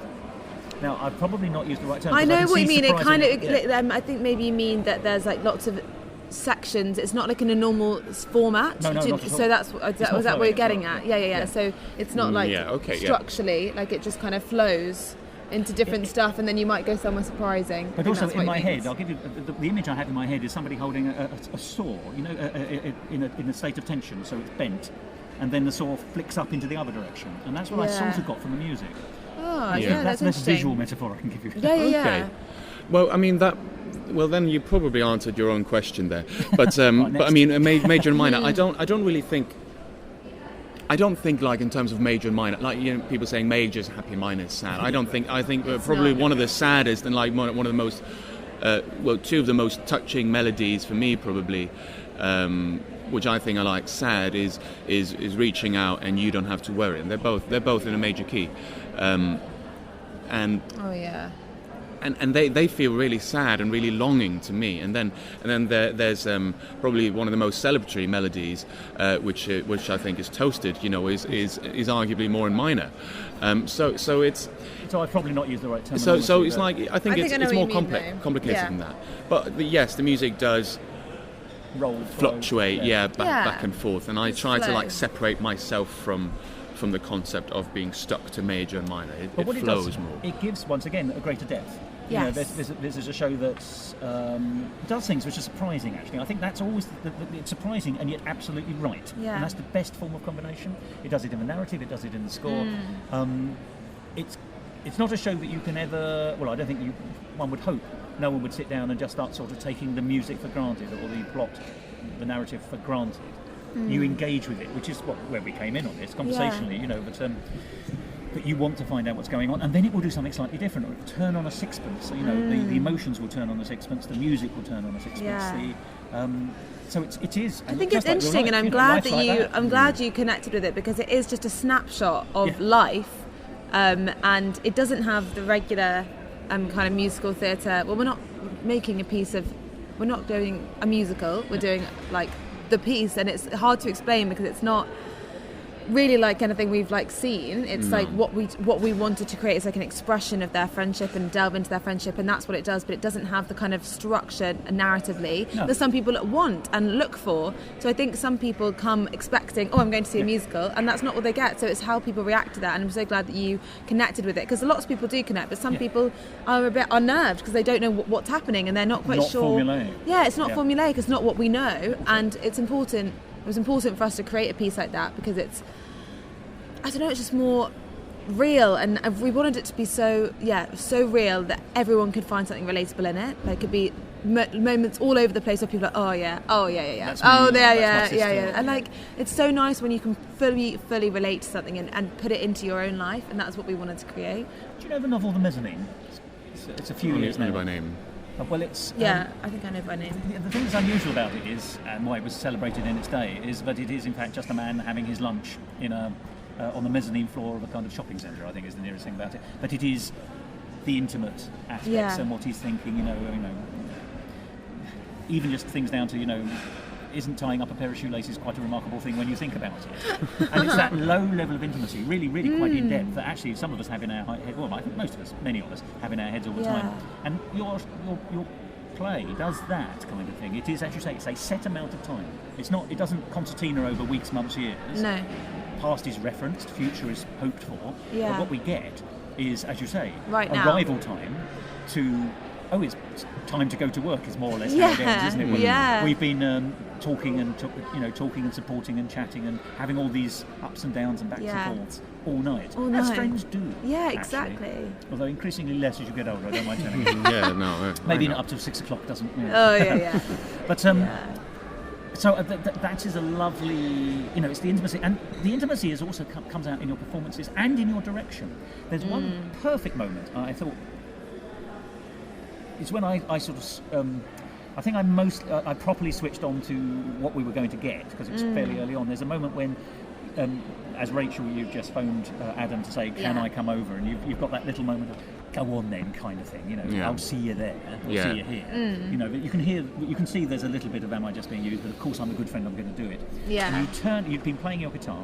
Now, I've probably not used the right term. I know what you mean. It kind of, I think maybe you mean that there's like lots of sections. It's not like in a normal format. No, not at all. So was that what you're getting at? Yeah. So it's not like structurally, like it just kind of flows into different stuff, and then you might go somewhere surprising. But also in my head, I'll give you the image I have in my head is somebody holding a saw, in a state of tension, so it's bent, and then the saw flicks up into the other direction, and that's what I sort of got from the music. Oh, Yeah. that's the most interesting. visual metaphor I can give you. Okay. Well, I mean that. Well, then you probably answered your own question there. But but I mean, major and minor. I don't really think. I don't think like in terms of major and minor, like people saying major is happy, minor is sad. I don't think. I think probably one of the saddest and like one of the most, two of the most touching melodies for me probably, which I think I like sad is reaching out and you don't have to worry. And they're both in a major key, and. Oh yeah. And they feel really sad and really longing to me. And then there's probably one of the most celebratory melodies, which I think is toasted. Is arguably more in minor. So it's. So I've probably not used the right term. So it's like I think I know it's what more you mean, though. complicated Yeah. than that. But yes, the music does fluctuate. Back and forth. And I try to like separate myself from the concept of being stuck to major and minor. It flows does, more. It gives, once again, a greater depth. Yes. This is a show that does things which are surprising, actually. I think that's always, it's surprising and yet absolutely right. Yeah. And that's the best form of combination. It does it in the narrative, it does it in the score. It's not a show that you can ever, well, I don't think one would hope, no one would sit down and just start sort of taking the music for granted or the plot, the narrative for granted. You engage with it, which is where we came in on this conversationally, but you want to find out what's going on, and then it will do something slightly different, or it will turn on a sixpence. So, the emotions will turn on a sixpence, the music will turn on a sixpence. Yeah. So it is. I think it's interesting, and I'm glad I'm glad you connected with it, because it is just a snapshot of life, and it doesn't have the regular kind of musical theatre. Well, we're not doing a musical. We're doing like the piece, and it's hard to explain because it's not really like anything we've like seen. It's like what we wanted to create is like an expression of their friendship and delve into their friendship, and that's what it does, but it doesn't have the kind of structure narratively that some people want and look for. So I think some people come expecting, I'm going to see a musical, and that's not what they get. So it's how people react to that, and I'm so glad that you connected with it, because lots of people do connect, but some people are a bit unnerved because they don't know what's happening and they're not quite sure. Formulaic. Yeah, it's not formulaic, it's not what we know, and it's important. It was important for us to create a piece like that because it's just more real, and we wanted it to be so real that everyone could find something relatable in it. There could be moments all over the place where people are like, That's me, and like it's so nice when you can fully relate to something and put it into your own life, and that's what we wanted to create. Do you know the novel The Mezzanine? It's a few years now. By name. Well, it's I think I know by name. the thing that's unusual about it is, and why it was celebrated in its day, is that it is in fact just a man having his lunch in on the mezzanine floor of a kind of shopping centre, I think is the nearest thing about it. But it is the intimate aspects and what he's thinking, even just things down to, isn't tying up a pair of shoelaces quite a remarkable thing when you think about it? And it's that low level of intimacy, really, really quite in depth, that actually some of us have in our head. Well, I think most of us, many of us, have in our heads all the time. And your play does that kind of thing. It is, as you say, it's a set amount of time. It doesn't concertina over weeks, months, years. No. Past is referenced, future is hoped for. Yeah. But what we get is, as you say, Now. arrival time to. It's time to go to work is more or less how it ends, isn't it? Yeah. We've been talking and supporting and chatting and having all these ups and downs and backs and forths all night. As friends do. Yeah, actually. Exactly. Although increasingly less as you get older, I don't mind telling you. Maybe not up to 6 o'clock doesn't. Oh yeah. But so that is a lovely, it's the intimacy, and the intimacy is also comes out in your performances and in your direction. There's one perfect moment I thought. It's when I sort of, I think I properly switched on to what we were going to get, because it was fairly early on. There's a moment when, as Rachel, you've just phoned Adam to say, can I come over? And you've got that little moment of, go on then, kind of thing. I'll see you there, I'll see you here. But you can see there's a little bit of am I just being used, but of course I'm a good friend, I'm going to do it. Yeah. And you've been playing your guitar,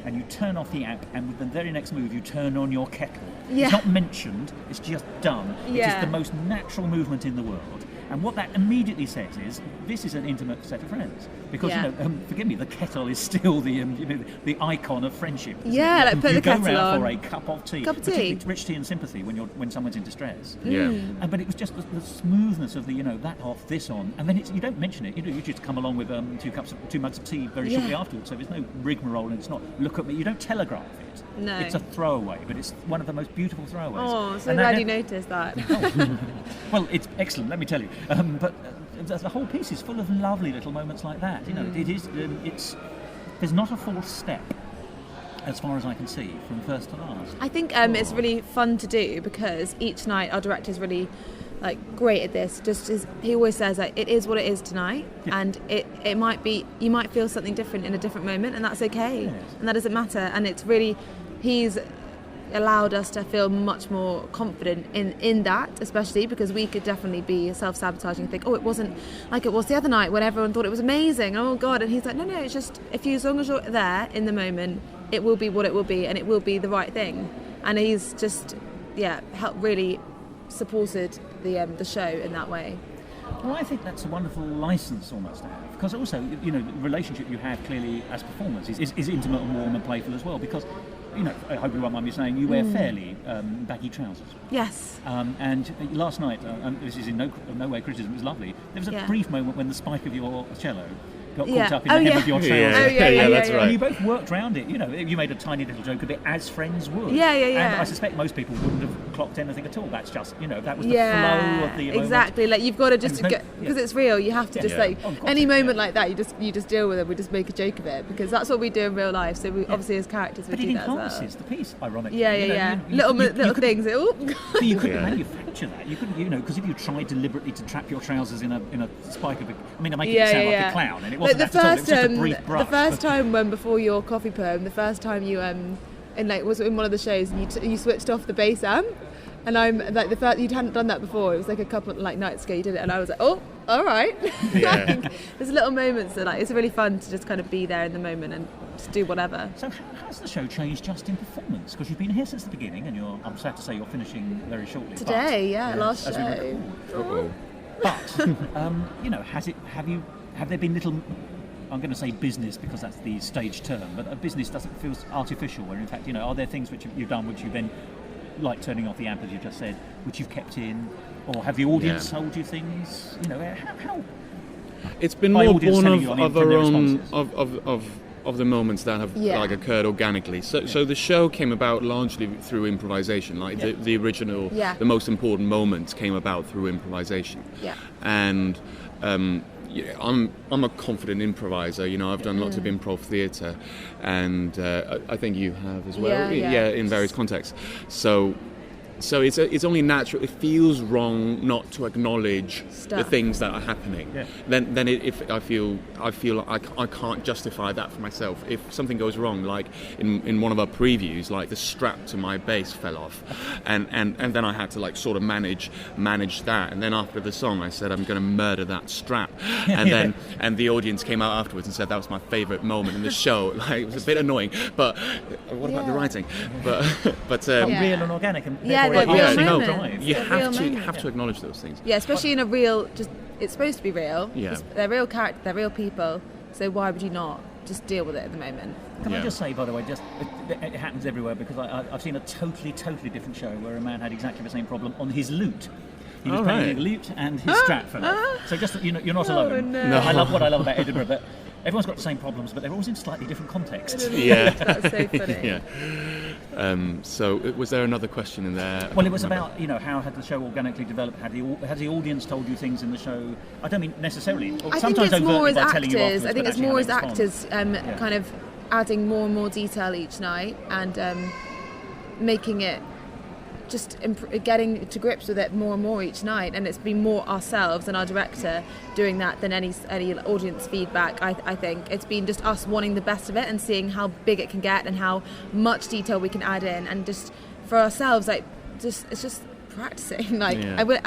and you turn off the app, and with the very next move you turn on your kettle. Yeah. It's not mentioned, it's just done. Yeah. It is the most natural movement in the world, And what that immediately says is, this is an intimate set of friends. Because, forgive me, the kettle is still the the icon of friendship. Yeah, like put the kettle on. You go round for a cup of tea. Tea. Rich tea and sympathy when someone's in distress. Yeah. But it was just the smoothness of the, that off, this on. And then you don't mention it. You just come along with 2 mugs of tea very shortly afterwards. So there's no rigmarole and it's not, look at me. You don't telegraph it. No. It's a throwaway, but it's one of the most beautiful throwaways. Oh, so glad you noticed that. Well, it's excellent, let me tell you. But the whole piece is full of lovely little moments like that. It is. There's not a false step, as far as I can see, from first to last. I think it's really fun to do because each night our director's really great at this. Just as he always says, it is what it is tonight, and it might be, you might feel something different in a different moment, and that's okay, and that doesn't matter. And it's really, he's allowed us to feel much more confident in that, especially because we could definitely be self-sabotaging and think, it wasn't like it was the other night when everyone thought it was amazing, oh god. And he's like, no, it's just, as long as you're there in the moment, it will be what it will be, and it will be the right thing. And he's just helped really supported the show in that way. Well, I think that's a wonderful license almost to have, because also, the relationship you have clearly as performers is intimate and warm and playful as well, because, I hope you won't mind me saying, you wear fairly baggy trousers. Yes. And last night, and this is in no way criticism, it was lovely, there was a brief moment when the spike of your cello got caught up in the hem of your trousers. That's right. And you both worked around it. You made a tiny little joke of it, as friends would. Yeah. And I suspect most people wouldn't have clocked anything at all. That's just, that was the flow of the moment. Exactly. Like, you've got to just because it's real. You have to just any moment like that. You just deal with it. We just make a joke of it because that's what we do in real life. So we obviously as characters we do that as well. But it enhances the piece, ironically. Yeah. Little things. But you couldn't manufacture that. You couldn't, because if you tried deliberately to trap your trousers in a spike of I make it sound like a clown, and it wasn't that at all. It was just a brief brush. The first time before your coffee poem, the first time you was in one of the shows and you switched off the bass amp, and I'm like you hadn't done that before. It was like a couple nights ago you did it, and I was like, oh, all right. There's little moments that it's really fun to just kind of be there in the moment and just do whatever. So how has the show changed just in performance? Because you've been here since the beginning, and I'm sad to say you're finishing very shortly. Today, last show. But have there been little, I'm going to say business because that's the stage term, but a business doesn't feel artificial, where in fact, are there things which you've done which you then, like turning off the amp as you just said, which you've kept in, or have the audience told you things? How it's been more born of our own, of the moments that have occurred organically. So the show came about largely through improvisation. The original, the most important moments came about through improvisation. Yeah. And I'm a confident improviser. I've done lots of improv theatre, and I think you have as well. In various contexts. So it's only natural. It feels wrong not to acknowledge the things that are happening. Yeah. Then if I feel like I can't justify that for myself. If something goes wrong, like in one of our previews, like the strap to my bass fell off, and then I had to sort of manage that. And then after the song, I said I'm going to murder that strap. And then the audience came out afterwards and said that was my favourite moment in the show. It was a bit annoying, but what about the writing? But real and organic and. You have to acknowledge those things. Yeah, especially in a real. It's supposed to be real. Yeah. They're real characters. They're real people. So why would you not just deal with it at the moment? Can I just say, by the way, it happens everywhere because I've seen a totally different show where a man had exactly the same problem on his lute. He was playing a lute and his strap fell off. So just you're not alone. No. I love about Edinburgh, but everyone's got the same problems, but they're always in slightly different contexts. Yeah, that's so funny. Yeah. So was there another question in there? Well, it was about how had the show organically developed? Has the audience told you things in the show? I don't mean necessarily. I think it's more as actors. I think it's more as actors, kind of adding more and more detail each night and making it. Just getting to grips with it more and more each night, and it's been more ourselves and our director doing that than any audience feedback. I think it's been just us wanting the best of it and seeing how big it can get and how much detail we can add in, and just for ourselves, it's just practicing. I working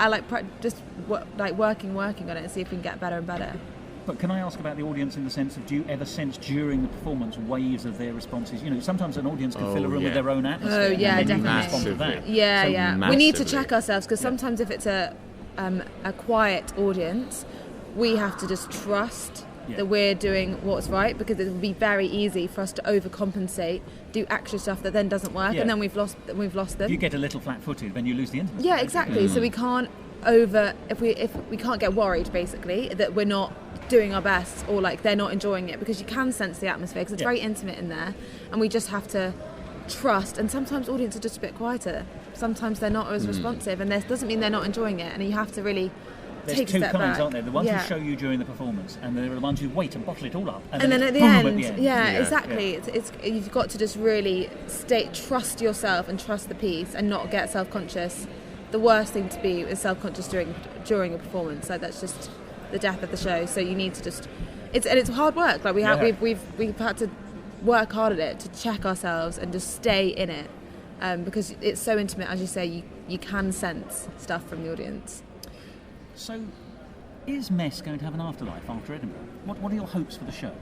on it and see if we can get better and better. But can I ask about the audience in the sense of, do you ever sense during the performance waves of their responses? Sometimes an audience can fill a room with their own atmosphere. Oh, yeah, and definitely. Respond to that. Yeah. We need to check ourselves because sometimes if it's a quiet audience, we have to just trust that we're doing what's right, because it would be very easy for us to overcompensate, do extra stuff that then doesn't work, and then we've lost them. If you get a little flat-footed, then you lose the intimacy. Yeah, exactly. So we can't if we can't get worried, basically, that we're not doing our best, or like they're not enjoying it, because you can sense the atmosphere, because it's very intimate in there, and we just have to trust. And sometimes audience are just a bit quieter, sometimes they're not as responsive, and this doesn't mean they're not enjoying it, and you have to really There's take a two step kinds, back. aren't there? The ones who show you during the performance, and there are the ones who wait and bottle it all up, and then at the boom end, at exactly. It's you've got to just really trust yourself and trust the piece, and not get self-conscious. The worst thing to be is self-conscious during a performance. Like, that's just the death of the show. So you need to just it's hard work. Like we've had to work hard at it, to check ourselves and just stay in it, because it's so intimate. As you say, you can sense stuff from the audience. So, is Mess going to have an afterlife after Edinburgh? What are your hopes for the show?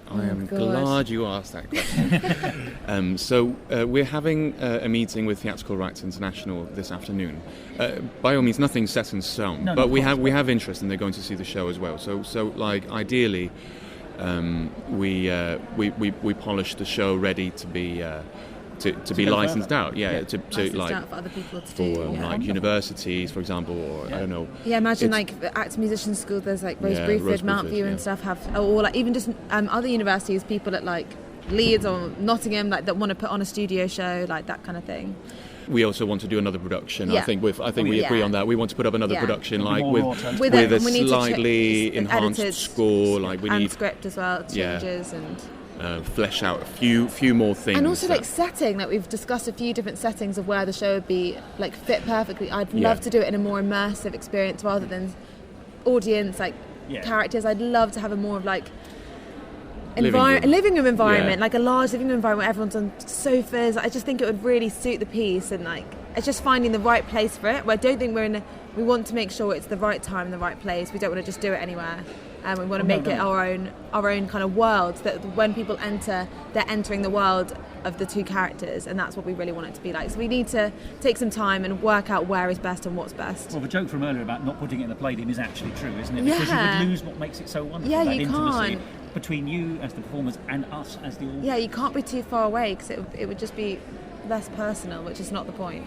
I am glad you asked that question. So we're having a meeting with Theatrical Rights International this afternoon. By all means, nothing's set in stone, but we have interest, and they're going to see the show as well. So like ideally, we polish the show ready to be. To be licensed out, to like out for other people to for do, like universities, for example, or I don't know. Yeah, imagine like Acts Musician School. There's like Rose Bruford, Mount View, and stuff or like even just other universities, people at like Leeds or Nottingham, like that want to put on a studio show, like that kind of thing. We also want to do another production. Yeah. I think we agree on that. We want to put up another production, like with a slightly enhanced score. Like we need script as well, changes and. Flesh out a few more things, and also like setting. Like we've discussed a few different settings of where the show would be like fit perfectly. I'd love to do it in a more immersive experience rather than audience characters. I'd love to have a more of like living room environment, like a large living room environment where everyone's on sofas. I just think it would really suit the piece, and like it's just finding the right place for it. Where I don't think we want to make sure it's the right time and the right place. We don't want to just do it anywhere. And we want to make it our own kind of world, that when people enter, they're entering the world of the two characters, and that's what we really want it to be like. So we need to take some time and work out where is best and what's best. Well, the joke from earlier about not putting it in the playdim is actually true, isn't it? Because you would lose what makes it so wonderful, that intimacy between you as the performers and us as the audience. Yeah, you can't be too far away, because it would just be less personal, which is not the point.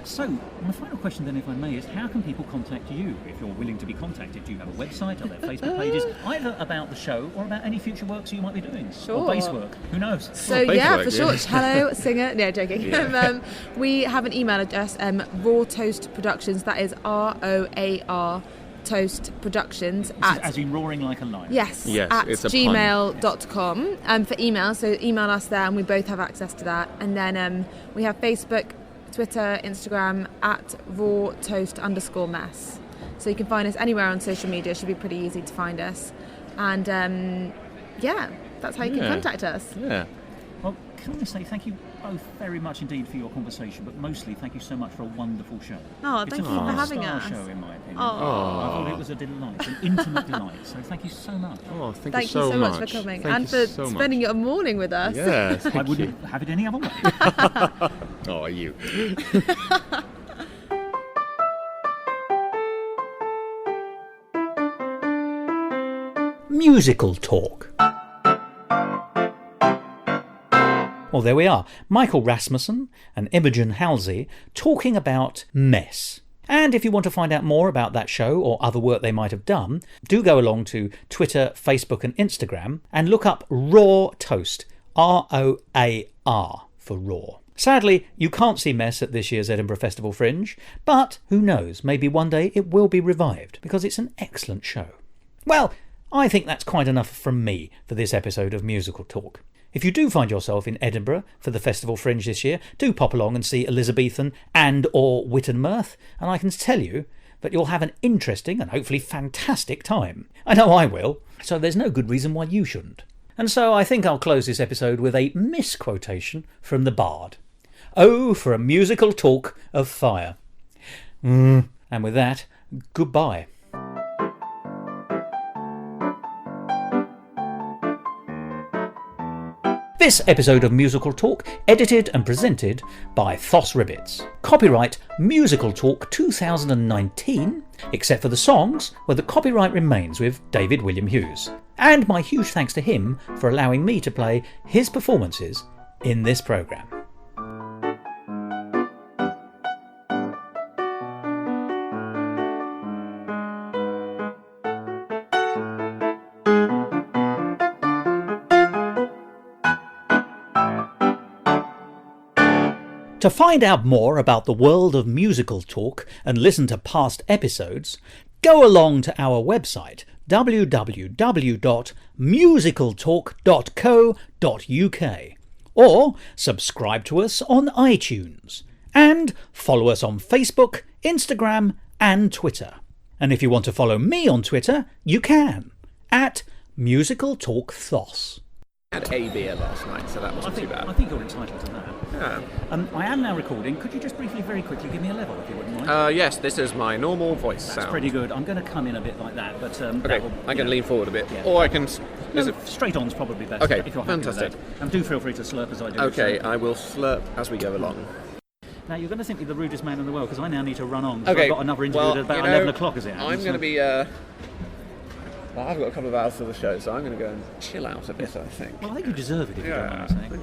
So, my final question then, if I may, is how can people contact you if you're willing to be contacted? Do you have a website? Are there Facebook pages? Either about the show or about any future works you might be doing? Sure. Or bass work? Who knows? So, for sure. Hello, singer. No, joking. Yeah. We have an email address, Raw Toast Productions. That is ROAR Toast Productions. As in roaring like a lion. Yes, at gmail.com for email. So, email us there, and we both have access to that. And then we have Facebook, Twitter, Instagram at rawtoast_mess. So you can find us anywhere on social media. It should be pretty easy to find us. And that's how you can contact us. Yeah. Well, can I say thank you both very much indeed for your conversation, but mostly thank you so much for a wonderful show. Oh, thank you for having us. It's a 5-star show, in my opinion. Oh. I thought it was a delight, an intimate delight. So thank you so much. Oh, thank you so much for coming and for spending your morning with us. Yes, I wouldn't have it any other way. Oh, you. Musical talk. Well, there we are. Michael Rasmussen and Imogen Halsey talking about Mess. And if you want to find out more about that show or other work they might have done, do go along to Twitter, Facebook and Instagram and look up Raw Toast, ROAR for Raw. Sadly, you can't see Mess at this year's Edinburgh Festival Fringe, but who knows, maybe one day it will be revived, because it's an excellent show. Well, I think that's quite enough from me for this episode of Musical Talk. If you do find yourself in Edinburgh for the Festival Fringe this year, do pop along and see Elizabethan and or Wit and Mirth, and I can tell you that you'll have an interesting and hopefully fantastic time. I know I will, so there's no good reason why you shouldn't. And so I think I'll close this episode with a misquotation from the Bard. Oh, for a musical talk of fire. And with that, goodbye. This episode of Musical Talk, edited and presented by Thos Ribbits. Copyright Musical Talk 2019, except for the songs where the copyright remains with David William Hughes. And my huge thanks to him for allowing me to play his performances in this programme. To find out more about the world of Musical Talk and listen to past episodes, go along to our website www.musicaltalk.co.uk or subscribe to us on iTunes and follow us on Facebook, Instagram and Twitter. And if you want to follow me on Twitter, you can at Musical Talk Thos. I had a beer last night, so that wasn't too bad. I think you're entitled to that. Yeah. I am now recording. Could you just briefly, very quickly, give me a level, if you wouldn't mind? Yes, this is my normal voice That's sound. pretty good. I'm going to come in a bit like that, but Okay, I can lean forward a bit, Yeah. or I can. straight on's probably best. Okay, if you're happy with fantastic. that. And do feel free to slurp as I do. Okay, So- I will slurp as we go along. Now you're going to think me the rudest man in the world because I now need to run on. Okay, I've got another interview well, at about you know, 11 o'clock. Is it? I'm going to be. Well, I've got a couple of hours for the show, so I'm going to go and chill out a bit, I think. Well, I think you deserve it if you don't mind me saying.